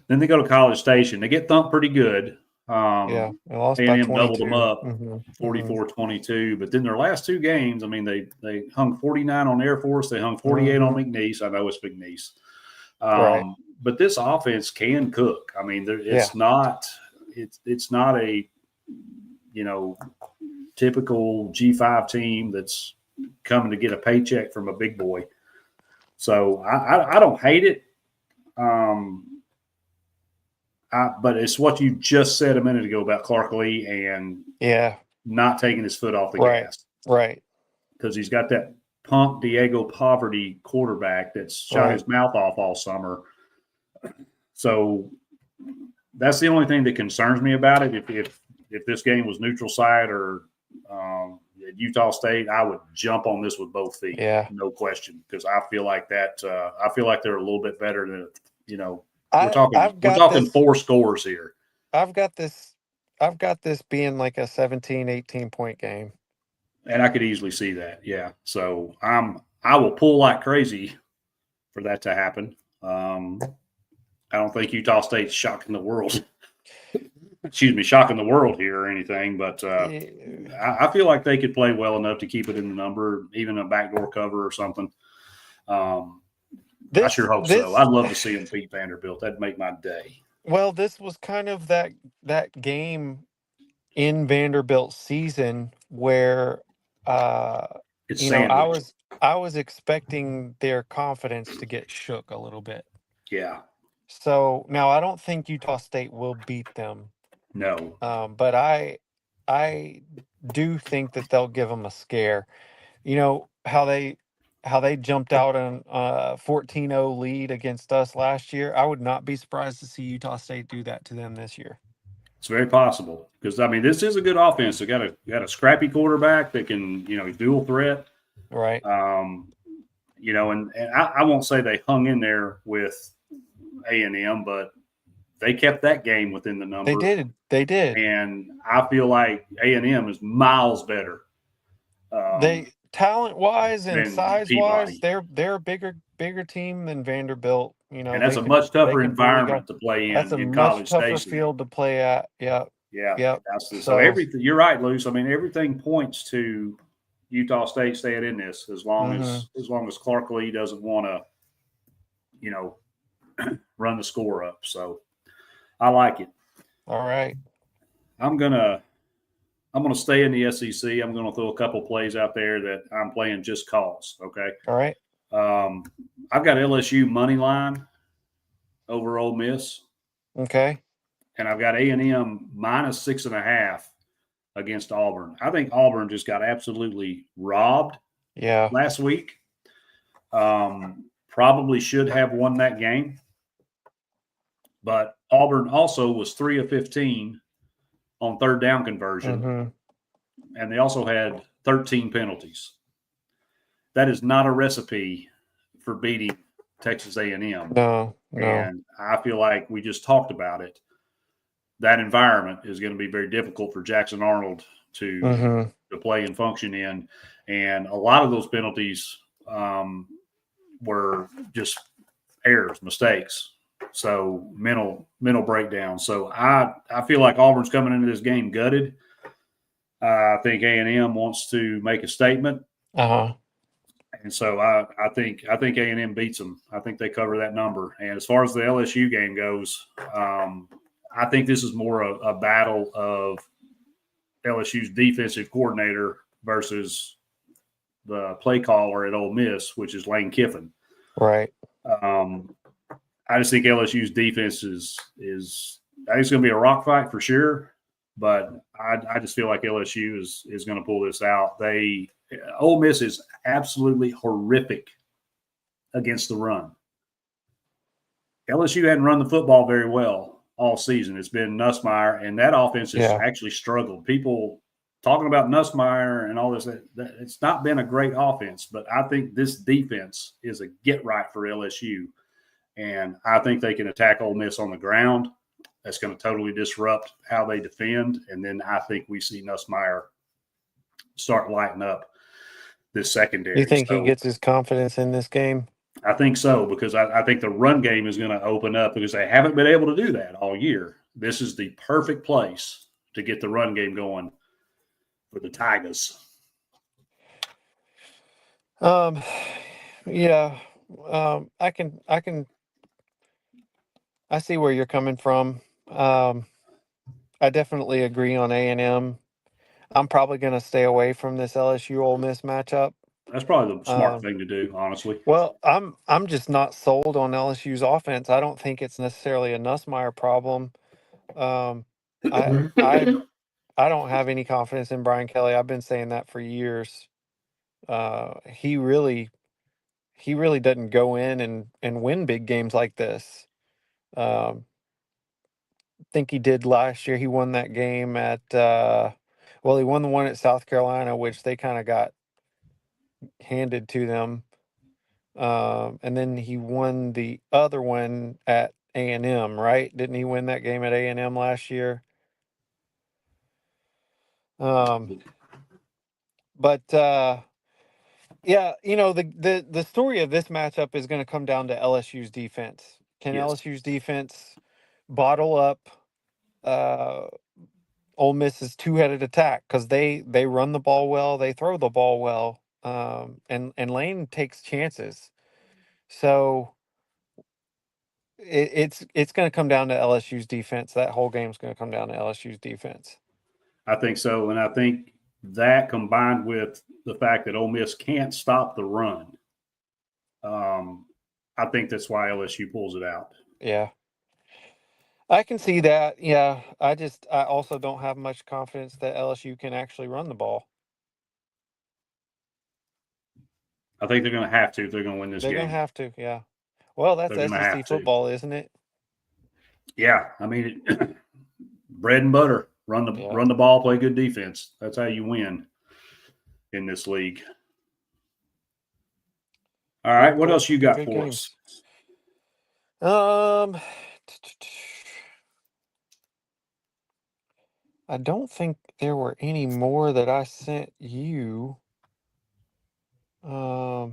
Then they go to College Station. They get thumped pretty good. Yeah, they lost by A&M doubled 22. them up, Mm-hmm. 44-22. But then their last 2 games, I mean, they hung 49 on Air Force. They hung 48 on McNeese. I know it's McNeese. Right. But this offense can cook. I mean, it's not a typical G5 team that's coming to get a paycheck from a big boy. So I don't hate it. But it's what you just said a minute ago about Clark Lee and not taking his foot off the gas. Right. Because he's got that punk Diego Poverty quarterback that's shot his mouth off all summer. So that's the only thing that concerns me about it. If this game was neutral site or at Utah State, I would jump on this with both feet. Yeah, no question. Because I feel like that. I feel like they're a little bit better than We're talking 4 scores here. I've got this being like a 17, 18 point game. And I could easily see that. Yeah. So I will pull like crazy for that to happen. I don't think Utah State's shocking the world. Shocking the world here or anything, but I feel like they could play well enough to keep it in the number, even a backdoor cover or something. I sure hope so. I'd love to see them beat Vanderbilt. That'd make my day. Well, this was kind of that game in Vanderbilt's season where I was expecting their confidence to get shook a little bit. Yeah. So now I don't think Utah State will beat them. No. But I do think that they'll give them a scare. You know how they jumped out on 14-0 lead against us last year. I would not be surprised to see Utah State do that to them this year. It's very possible because I mean this is a good offense. They got a scrappy quarterback that can dual threat, right? And I won't say they hung in there with A&M, but they kept that game within the number. They did, and I feel like A&M is miles better. They talent-wise and size-wise, they're a bigger team than Vanderbilt. And that's a much tougher environment to play in. That's a much tougher field to play at. Yeah. Yeah. So everything. You're right, Luce. I mean, everything points to Utah State staying in this as long as Clark Lee doesn't want to, run the score up. So I like it. All right. I'm gonna stay in the SEC. I'm gonna throw a couple plays out there that I'm playing just cause. Okay. All right. I've got LSU money line over Ole Miss. Okay. And I've got A&M -6.5 against Auburn. I think Auburn just got absolutely robbed last week. Probably should have won that game. But Auburn also was 3 of 15 on third down conversion. And they also had 13 penalties. That is not a recipe for beating Texas A&M. No. And I feel like we just talked about it. That environment is going to be very difficult for Jackson Arnold to play and function in. And a lot of those penalties were just errors, mistakes. So mental breakdown. So I feel like Auburn's coming into this game gutted. I think A&M wants to make a statement. Uh-huh. And so I think A&M beats them. I think they cover that number. And as far as the LSU game goes, I think this is more a battle of LSU's defensive coordinator versus the play caller at Ole Miss, which is Lane Kiffin. Right. I just think LSU's defense is I think it's going to be a rock fight for sure. But I just feel like LSU is going to pull this out. Ole Miss is absolutely horrific against the run. LSU hadn't run the football very well all season. It's been Nussmeier, and that offense has actually struggled. People talking about Nussmeier and all this, it's not been a great offense, but I think this defense is a get right for LSU. And I think they can attack Ole Miss on the ground. That's going to totally disrupt how they defend. And then I think we see Nussmeier start lighting up this secondary. You think he gets his confidence in this game? I think so, because I think the run game is going to open up because they haven't been able to do that all year. This is the perfect place to get the run game going for the Tigers. Yeah. I see where you're coming from. I definitely agree on A&M. I'm probably going to stay away from this LSU Ole Miss matchup. That's probably the smart thing to do, honestly. Well, I'm just not sold on LSU's offense. I don't think it's necessarily a Nussmeier problem. I don't have any confidence in Brian Kelly. I've been saying that for years. He really doesn't go in and win big games like this. I think he did last year. He won that game at he won the one at South Carolina, which they kind of got handed to them. And then he won the other one at A&M, right? Didn't he win that game at A&M last year? Yeah, the story of this matchup is going to come down to LSU's defense. Can LSU's defense bottle up Ole Miss's two-headed attack? Because they run the ball well, they throw the ball well, and Lane takes chances. So it's going to come down to LSU's defense. That whole game's going to come down to LSU's defense. I think so, and I think that combined with the fact that Ole Miss can't stop the run, I think that's why LSU pulls it out. Yeah. I can see that. Yeah. I also don't have much confidence that LSU can actually run the ball. I think they're going to have to if they're going to win this game. They're going to have to, yeah. Well, that's SEC football, isn't it? Yeah. I mean, bread and butter. Run the ball, play good defense. That's how you win in this league. All right, what else you got for us? I don't think there were any more that I sent you. There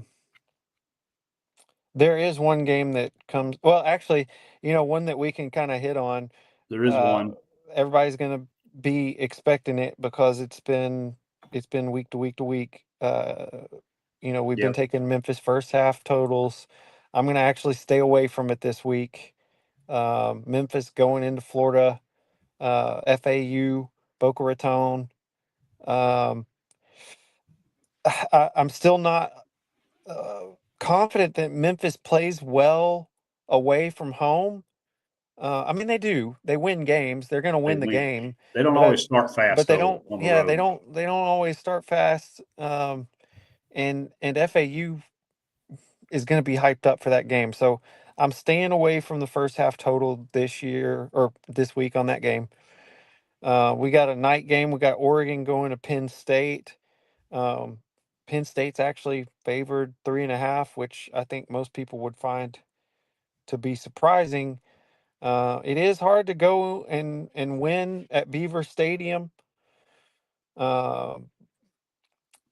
is one game that comes. Well, actually, one that we can kind of hit on. There is one. Everybody's going to be expecting it because it's been week to week to week. We've been taking Memphis first half totals. I'm going to actually stay away from it this week. Memphis going into Florida, FAU, Boca Raton. I'm still not confident that Memphis plays well away from home. I mean, they do. They win games. They're going to win the game. They don't always start fast, but they don't. Yeah, they don't always start fast. And FAU is going to be hyped up for that game. So I'm staying away from the first half total this year or this week on that game. We got a night game. We got Oregon going to Penn State. Penn State's actually favored 3.5, which I think most people would find to be surprising. It is hard to go and win at Beaver Stadium.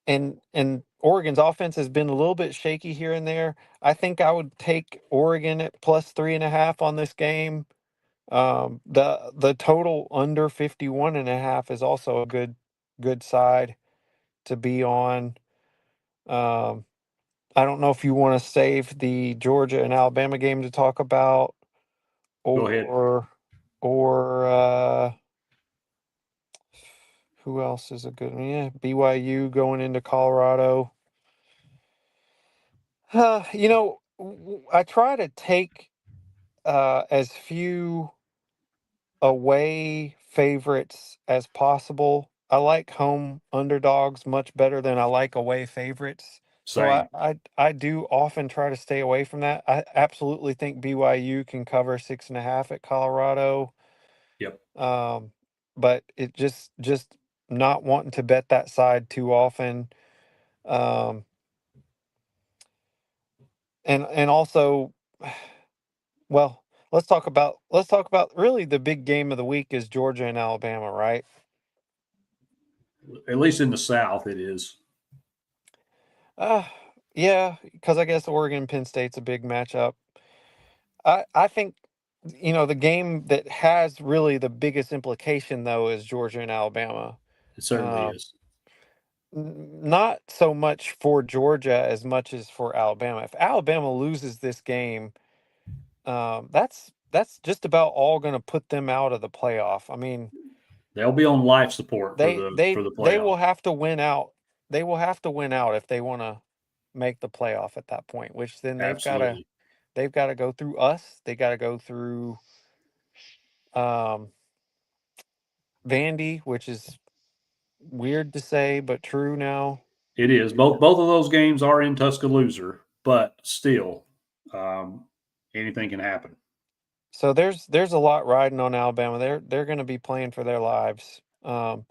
and Oregon's offense has been a little bit shaky here and there. I think I would take Oregon at plus 3.5 on this game. The total under 51.5 is also a good side to be on. Um, I don't know if you want to save the Georgia and Alabama game to talk about, Go ahead. or who else is a good one? Yeah, BYU going into Colorado. I try to take as few away favorites as possible. I like home underdogs much better than I like away favorites. So Same. I do often try to stay away from that. I absolutely think BYU can cover 6.5 at Colorado. Yep. But it just not wanting to bet that side too often. Um, and also, well, let's talk about really the big game of the week is Georgia and Alabama, right? At least in the South, it is. Uh, yeah, because I guess Oregon Penn State's a big matchup. I think the game that has really the biggest implication though is Georgia and Alabama. It certainly Um, is. Not so much for Georgia as much as for Alabama. If Alabama loses this game, that's just about all going to put them out of the playoff. I mean, They'll be on life support for they the they for the they playoff. will have to win out. They will have to win out if they want to make the playoff at that point. Which then Absolutely. they've got to go through us. They got to go through um, Vandy, which is weird to say but true now. It is. Both of those games are in Tuscaloosa, but still, um, anything can happen. So there's a lot riding on Alabama. They're going to be playing for their lives. Sure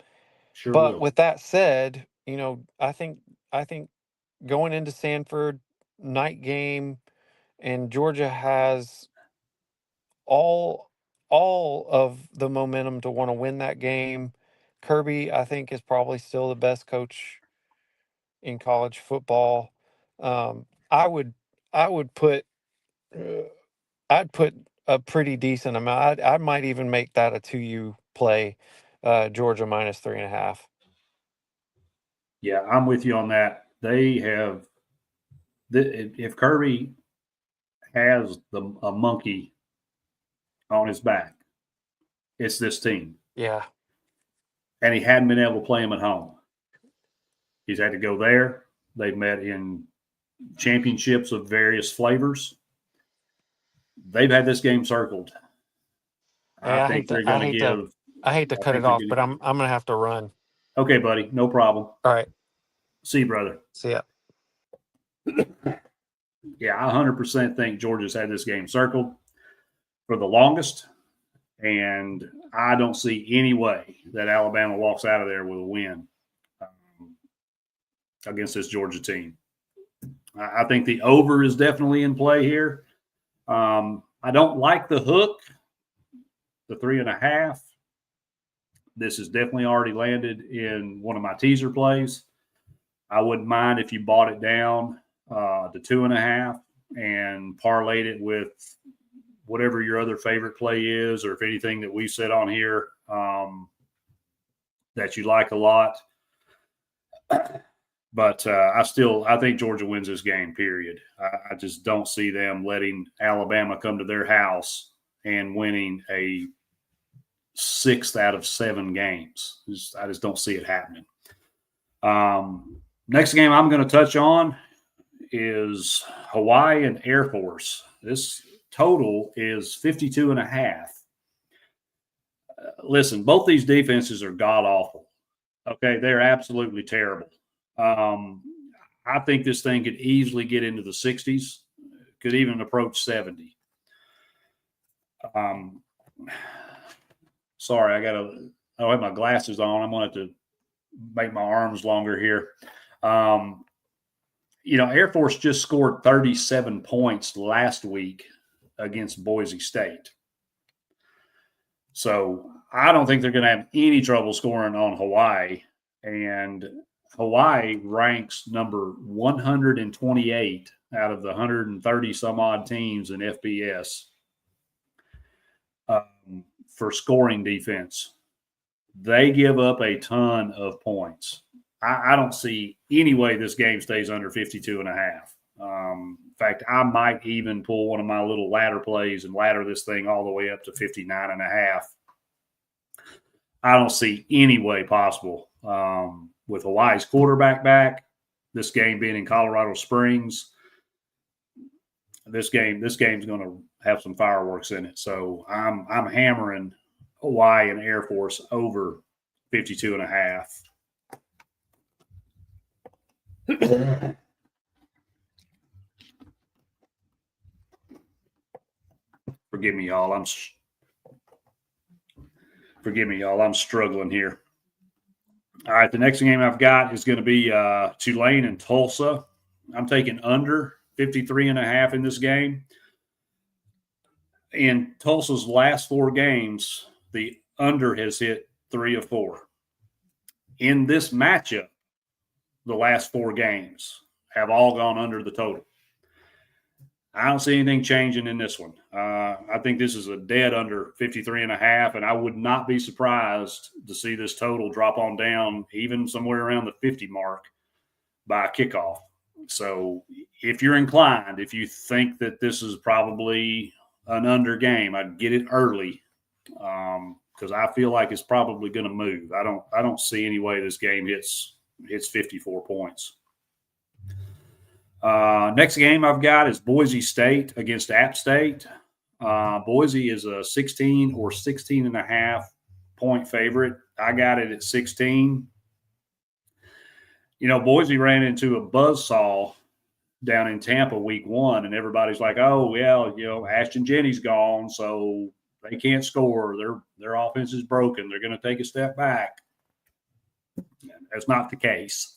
But will. with that said, I think going into Sanford night game, and Georgia has all all of the momentum to want to win that game. Kirby, I think, is probably still the best coach in college football. I would put uh, I'd put a pretty decent amount. I might even make that a 2U play. Georgia minus 3.5. Yeah, I'm with you on that. They have if Kirby has a monkey on his back, it's this team, Yeah, and he hadn't been able to play him at home. He's had to go there. They've met in championships of various flavors. They've had this game circled. hey, I think they're going to give. I hate to I cut think it they're off, going but to. I'm gonna have to run. Okay, buddy, no problem. All right, See you, brother. see ya. Yeah, I 100% think Georgia's had this game circled for the longest, and I don't see any way that Alabama walks out of there with a win against this Georgia team. I think the over is definitely in play here. I don't like the hook, the 3.5. This is definitely already landed in one of my teaser plays. I wouldn't mind if you bought it down to 2.5 and parlayed it with whatever your other favorite play is, or if anything that we said on here that you like a lot. But I think Georgia wins this game, period. I just don't see them letting Alabama come to their house and winning a 6th out of 7 games. I just don't see it happening. Next game I'm going to touch on is Hawaii and Air Force. This total is 52.5. Listen, both these defenses are god awful. Okay, they're absolutely terrible. I think this thing could easily get into the 60s, could even approach 70. Sorry, I don't have my glasses on. I'm going to have to make my arms longer here. Air Force just scored 37 points last week against Boise State. So I don't think they're going to have any trouble scoring on Hawaii. And Hawaii ranks number 128 out of the 130 some odd teams in FBS for scoring defense. They give up a ton of points. I don't see any way this game stays under 52.5. In fact, I might even pull one of my little ladder plays and ladder this thing all the way up to 59.5. I don't see any way possible. With Hawaii's quarterback back, this game being in Colorado Springs, this game's going to have some fireworks in it. So I'm hammering Hawaii and Air Force over 52.5. Forgive me, y'all. I'm struggling here. All right, the next game I've got is going to be Tulane and Tulsa. I'm taking under 53.5 in this game. In Tulsa's last 4 games, the under has hit 3 of 4. In this matchup, the last 4 games have all gone under the total. I don't see anything changing in this one. I think this is a dead under 53.5, and I would not be surprised to see this total drop on down even somewhere around the 50 mark by kickoff. So if you're inclined, if you think that this is probably an under game, I'd get it early because I feel like it's probably going to move. I don't see any way this game hits 54 points. Next game I've got is Boise State against App State. Boise is a 16 or 16.5 point favorite. I got it at 16. Boise ran into a buzzsaw down in Tampa week 1, and everybody's like, oh, well, Ashton Jennings gone, so they can't score. Their offense is broken. They're going to take a step back. That's not the case.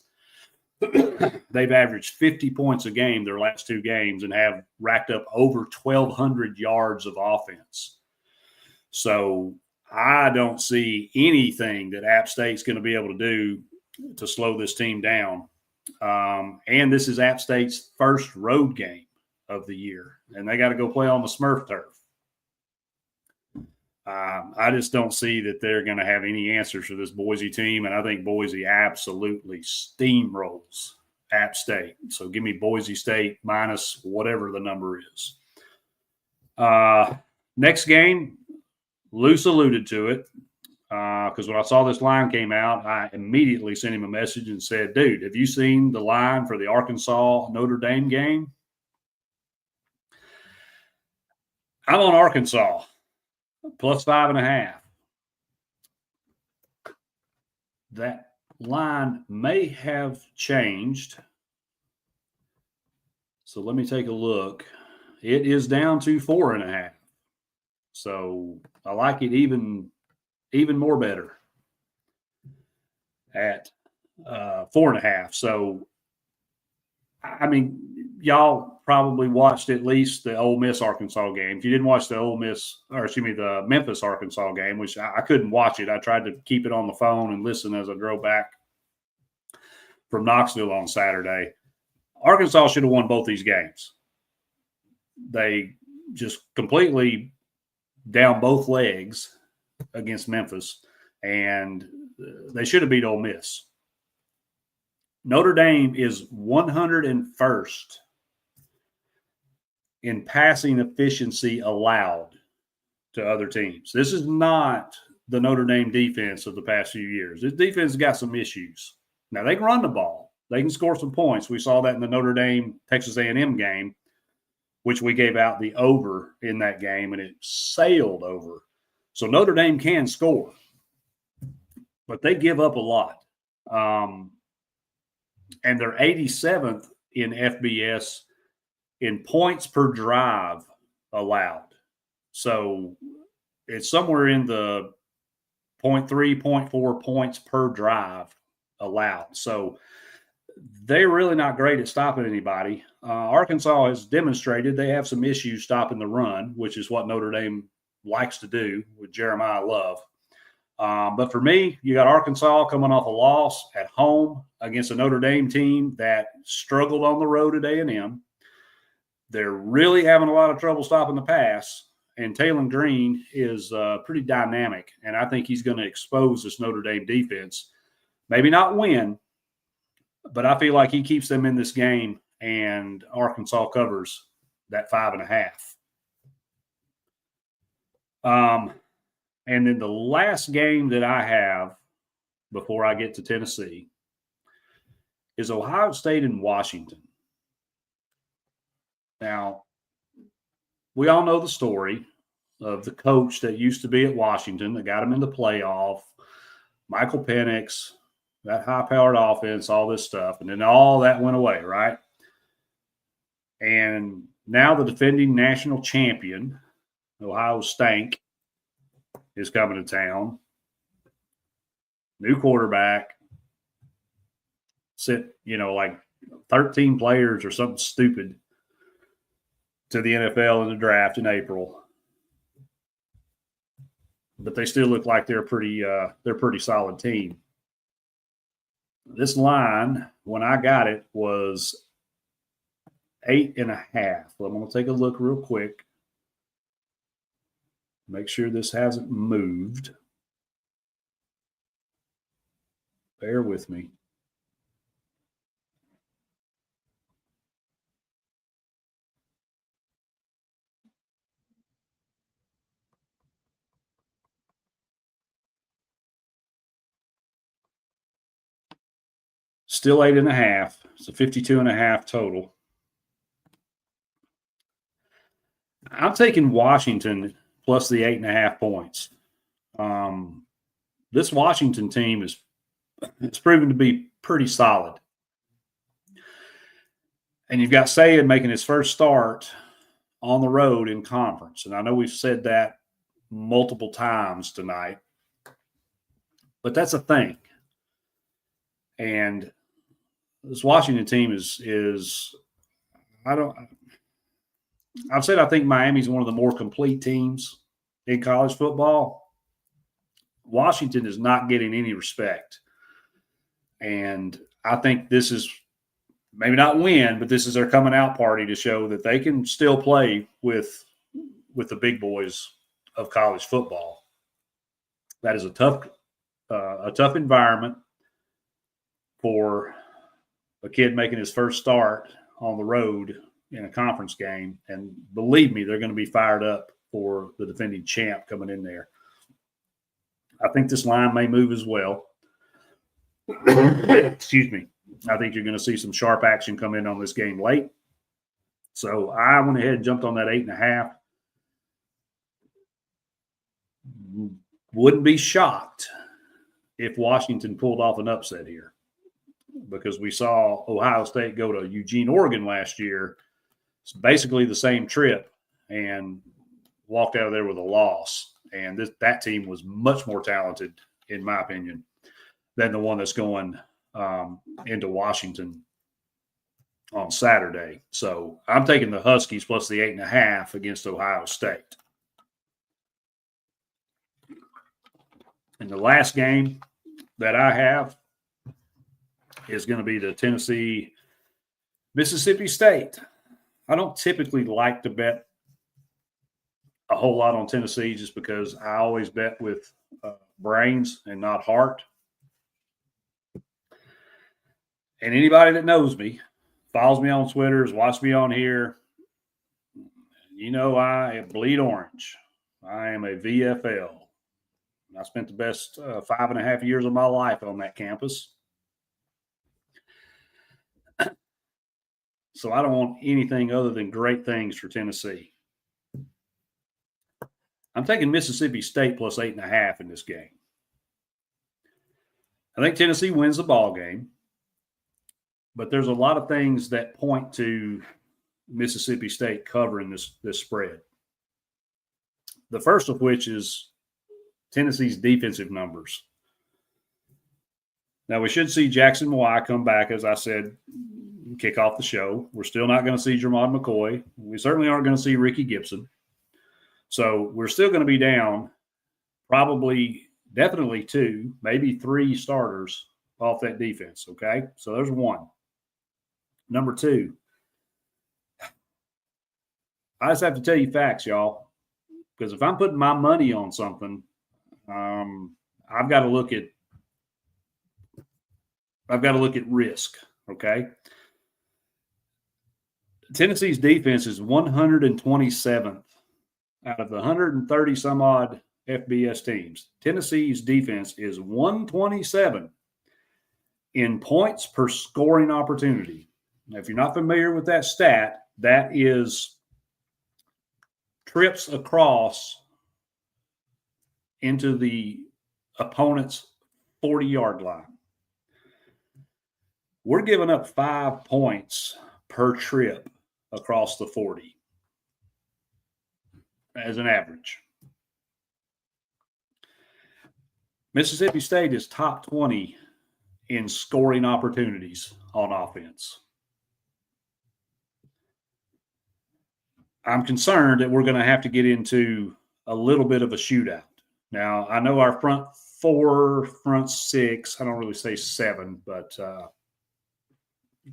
They've averaged 50 points a game their last 2 games and have racked up over 1,200 yards of offense. So I don't see anything that App State's going to be able to do to slow this team down. And this is App State's first road game of the year, and they got to go play on the Smurf turf. I just don't see that they're going to have any answers for this Boise team, and I think Boise absolutely steamrolls App State. So give me Boise State minus whatever the number is. Next game, Luce alluded to it because when I saw this line came out, I immediately sent him a message and said, dude, have you seen the line for the Arkansas-Notre Dame game? I'm on Arkansas. Plus 5.5. That line may have changed. So let me take a look. It is down to 4.5. So I like it even more better at 4.5. So, I mean, y'all probably watched at least the Ole Miss Arkansas game. If you didn't watch the Memphis Arkansas game, which I couldn't watch it. I tried to keep it on the phone and listen as I drove back from Knoxville on Saturday. Arkansas should have won both these games. They just completely down both legs against Memphis, and they should have beat Ole Miss. Notre Dame is 101st in passing efficiency allowed to other teams. This is not the Notre Dame defense of the past few years. This defense has got some issues. Now, they can run the ball. They can score some points. We saw that in the Notre Dame-Texas A&M game, which we gave out the over in that game, and it sailed over. So Notre Dame can score, but they give up a lot. And they're 87th in FBS in points per drive allowed. So it's somewhere in the 0.3, 0.4 points per drive allowed. So they're really not great at stopping anybody. Arkansas has demonstrated they have some issues stopping the run, which is what Notre Dame likes to do with Jeremiah Love. But for me, you got Arkansas coming off a loss at home against a Notre Dame team that struggled on the road at A&M. They're really having a lot of trouble stopping the pass, and Taylon Green is pretty dynamic, and I think he's going to expose this Notre Dame defense. Maybe not win, but I feel like he keeps them in this game, and Arkansas covers that 5.5. And then the last game that I have before I get to Tennessee is Ohio State and Washington. Now, we all know the story of the coach that used to be at Washington that got him in the playoff, Michael Penix, that high-powered offense, all this stuff, and then all that went away, right? And now the defending national champion, Ohio State, is coming to town. New quarterback. Sent, like 13 players or something stupid to the NFL in the draft in April. But they still look like they're a pretty solid team. This line, when I got it, was 8.5. So I'm going to take a look real quick. Make sure this hasn't moved. Bear with me. Still 8.5. So 52.5 total. I'm taking Washington plus the 8.5 points. This Washington team it's proven to be pretty solid. And you've got Sayed making his first start on the road in conference. And I know we've said that multiple times tonight, but that's a thing. And this Washington team is I've said I think Miami's one of the more complete teams in college football. Washington is not getting any respect. And I think this is maybe not win, but this is their coming out party to show that they can still play with the big boys of college football. That is a tough environment for a kid making his first start on the road in a conference game. And believe me, they're going to be fired up for the defending champ coming in there. I think this line may move as well. Excuse me. I think you're going to see some sharp action come in on this game late. So I went ahead and jumped on that 8.5. Wouldn't be shocked if Washington pulled off an upset here, because we saw Ohio State go to Eugene, Oregon last year. It's basically the same trip and walked out of there with a loss. And that team was much more talented, in my opinion, than the one that's going into Washington on Saturday. So I'm taking the Huskies plus the 8.5 against Ohio State. And the last game that I have is going to be the Tennessee-Mississippi State. I don't typically like to bet a whole lot on Tennessee just because I always bet with brains and not heart. And anybody that knows me, follows me on Twitter, has watched me on here, I bleed orange. I am a VFL. I spent the best 5.5 years of my life on that campus. So I don't want anything other than great things for Tennessee. I'm taking Mississippi State plus 8.5 in this game. I think Tennessee wins the ball game, but there's a lot of things that point to Mississippi State covering this spread. The first of which is Tennessee's defensive numbers. Now, we should see Jackson Mawai come back, as I said, kick off the show. We're still not going to see Jermod McCoy. We certainly aren't going to see Ricky Gibson. So we're still going to be down probably definitely 2, maybe 3 starters off that defense. Okay. So there's 1. Number 2, I just have to tell you facts, y'all, because if I'm putting my money on something, I've got to look at risk. Okay. Tennessee's defense is 127th out of the 130 some odd FBS teams. Tennessee's defense is 127 in points per scoring opportunity. Now, if you're not familiar with that stat, that is trips across into the opponent's 40-yard line. We're giving up 5 points per trip across the 40 as an average. Mississippi State is top 20 in scoring opportunities on offense. I'm concerned that we're going to have to get into a little bit of a shootout. Now, I know our front 4, front 6, I don't really say 7, but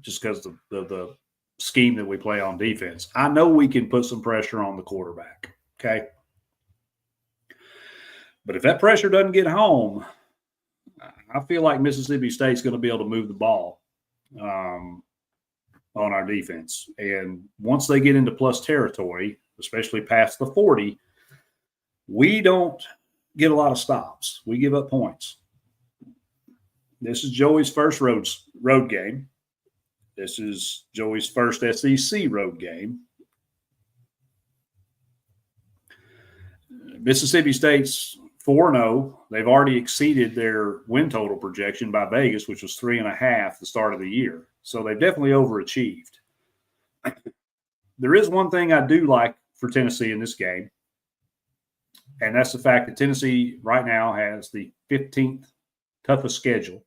just because of the scheme that we play on defense, I know we can put some pressure on the quarterback, okay? But if that pressure doesn't get home, I feel like Mississippi State's going to be able to move the ball on our defense. And once they get into plus territory, especially past the 40, we don't get a lot of stops. We give up points. This is Joey's first road game. This is Joey's first SEC road game. Mississippi State's 4-0. They've already exceeded their win total projection by Vegas, which was 3.5 the start of the year. So they've definitely overachieved. There is one thing I do like for Tennessee in this game, and that's the fact that Tennessee right now has the 15th toughest schedule.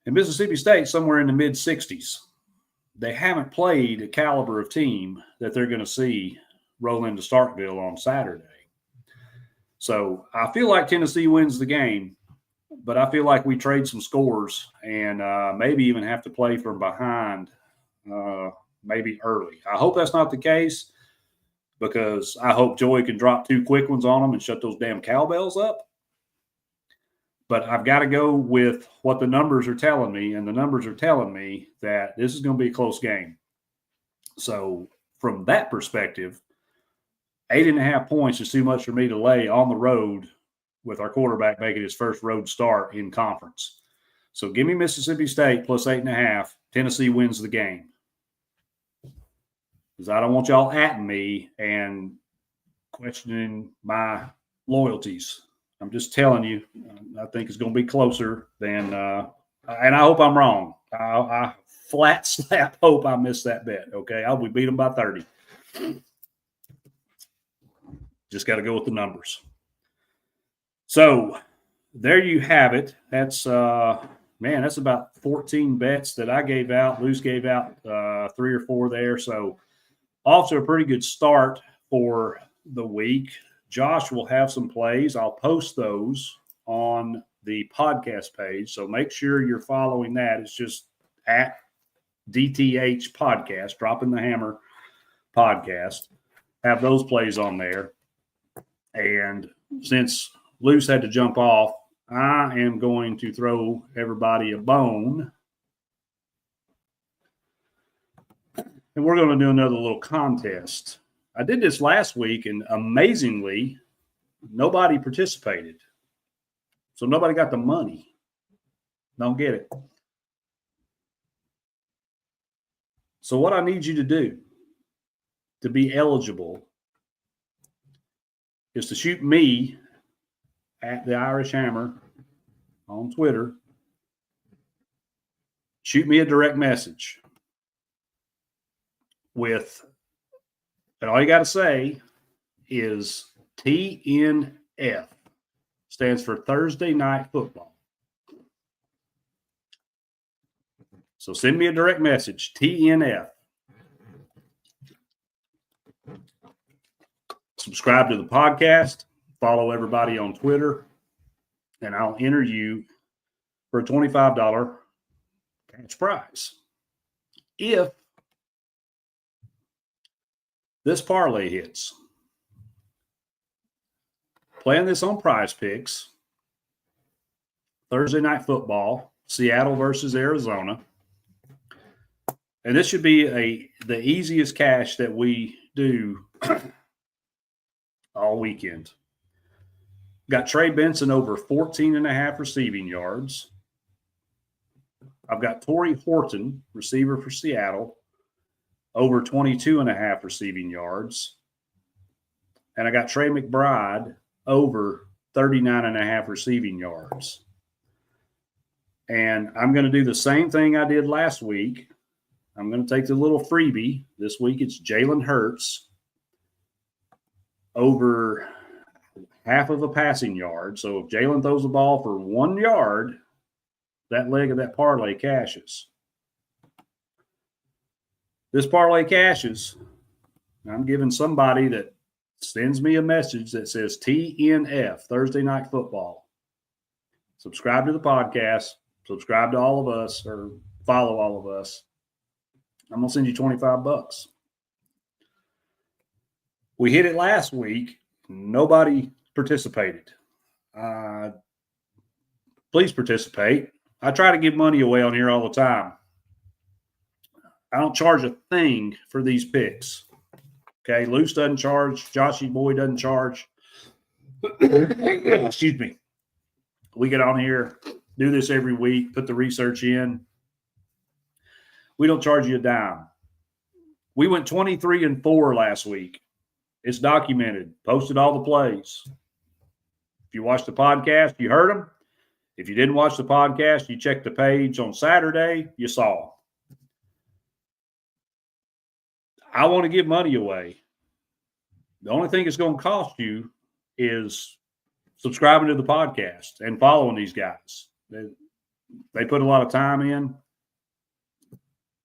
And Mississippi State somewhere in the mid-60s. They haven't played a caliber of team that they're going to see roll into Starkville on Saturday. So I feel like Tennessee wins the game, but I feel like we trade some scores and maybe even have to play from behind maybe early. I hope that's not the case because I hope Joey can drop 2 quick ones on them and shut those damn cowbells up. But I've got to go with what the numbers are telling me, and the numbers are telling me that this is going to be a close game. So from that perspective, 8.5 points is too much for me to lay on the road with our quarterback making his first road start in conference. So give me Mississippi State plus 8.5. Tennessee wins the game. Because I don't want y'all at me and questioning my loyalties. I'm just telling you, I think it's going to be closer than and I hope I'm wrong. I flat slap hope I missed that bet, okay? I will beat them by 30. Just got to go with the numbers. So there you have it. That's that's about 14 bets that I gave out. Luce gave out 3 or 4 there. So off to a pretty good start for the week. Josh will have some plays. I'll post those on the podcast page. So make sure you're following that. It's just at DTH Podcast, Dropping the Hammer Podcast. Have those plays on there. And since Luce had to jump off, I am going to throw everybody a bone. And we're going to do another little contest. I did this last week, and amazingly, nobody participated. So nobody got the money. Don't get it. So what I need you to do to be eligible is to shoot me at the Irish Hammer on Twitter. Shoot me a direct message with, and all you got to say is TNF. Stands for Thursday Night Football. So send me a direct message, TNF. Subscribe to the podcast. Follow everybody on Twitter. and I'll enter you for a $25 cash prize. If this parlay hits, playing this on Prize Picks, Thursday Night Football, Seattle versus Arizona. And this should be the easiest cash that we do all weekend. Got Trey Benson over 14.5 receiving yards. I've got Torrey Horton, receiver for Seattle, over 22.5 receiving yards. And I got Trey McBride over 39.5 receiving yards. And I'm going to do the same thing I did last week. I'm going to take the little freebie. This week it's Jalen Hurts over half of a passing yard. So if Jalen throws the ball for 1 yard, that leg of that parlay cashes. This parlay cashes. I'm giving somebody that sends me a message that says TNF, Thursday Night Football. Subscribe to the podcast. Subscribe to all of us, or follow all of us. I'm going to send you $25. We hit it last week. Nobody participated. Please participate. I try to give money away on here all the time. I don't charge a thing for these picks. Okay, Luce doesn't charge. Joshy Boy doesn't charge. Excuse me. We get on here, do this every week, put the research in. We don't charge you a dime. We went 23-4 last week. It's documented. Posted all the plays. If you watched the podcast, you heard them. If you didn't watch the podcast, you checked the page on Saturday, you saw them. I want to give money away. The only thing it's going to cost you is subscribing to the podcast and following these guys. They put a lot of time in.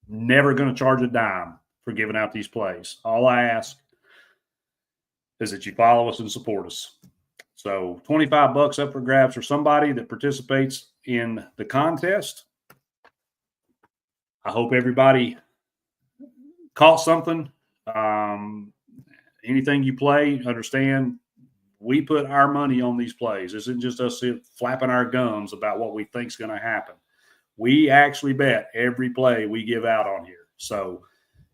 Never going to charge a dime for giving out these plays. All I ask is that you follow us and support us. So $25 up for grabs for somebody that participates in the contest. I hope everybody caught something. Anything you play, understand we put our money on these plays. This isn't just us flapping our gums about what we think is going to happen. We actually bet every play we give out on here. So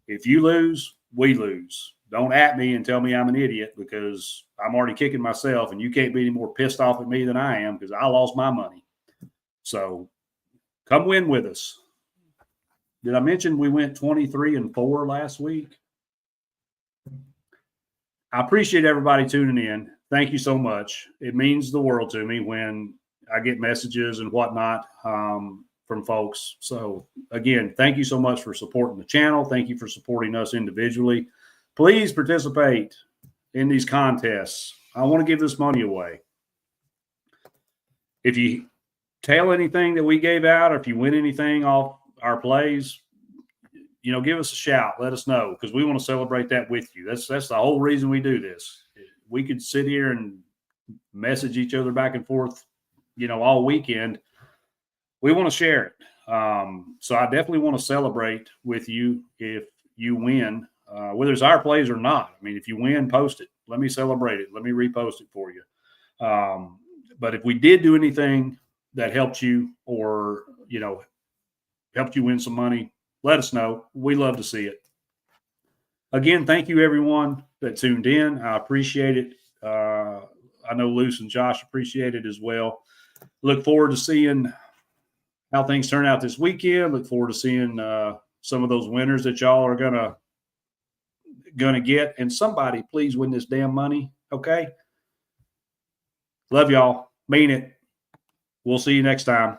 if you lose, we lose. Don't at me and tell me I'm an idiot, because I'm already kicking myself, and you can't be any more pissed off at me than I am, because I lost my money. So come win with us. Did I mention we went 23-4 last week? I appreciate everybody tuning in. Thank you so much. It means the world to me when I get messages and whatnot from folks. So, again, thank you so much for supporting the channel. Thank you for supporting us individually. Please participate in these contests. I want to give this money away. If you tail anything that we gave out, or if you win anything off our plays, give us a shout. Let us know, because we want to celebrate that with you. That's the whole reason we do this. We could sit here and message each other back and forth, all weekend. We want to share it. So I definitely want to celebrate with you if you win, whether it's our plays or not. I mean, if you win, post it. Let me celebrate it. Let me repost it for you. But if we did do anything that helped you, or, helped you win some money, let us know. We love to see it. Again, thank you, everyone that tuned in. I appreciate it. I know Luce and Josh appreciate it as well. Look forward to seeing how things turn out this weekend. Look forward to seeing some of those winners that y'all are gonna get. And somebody, please win this damn money, okay? Love y'all. Mean it. We'll see you next time.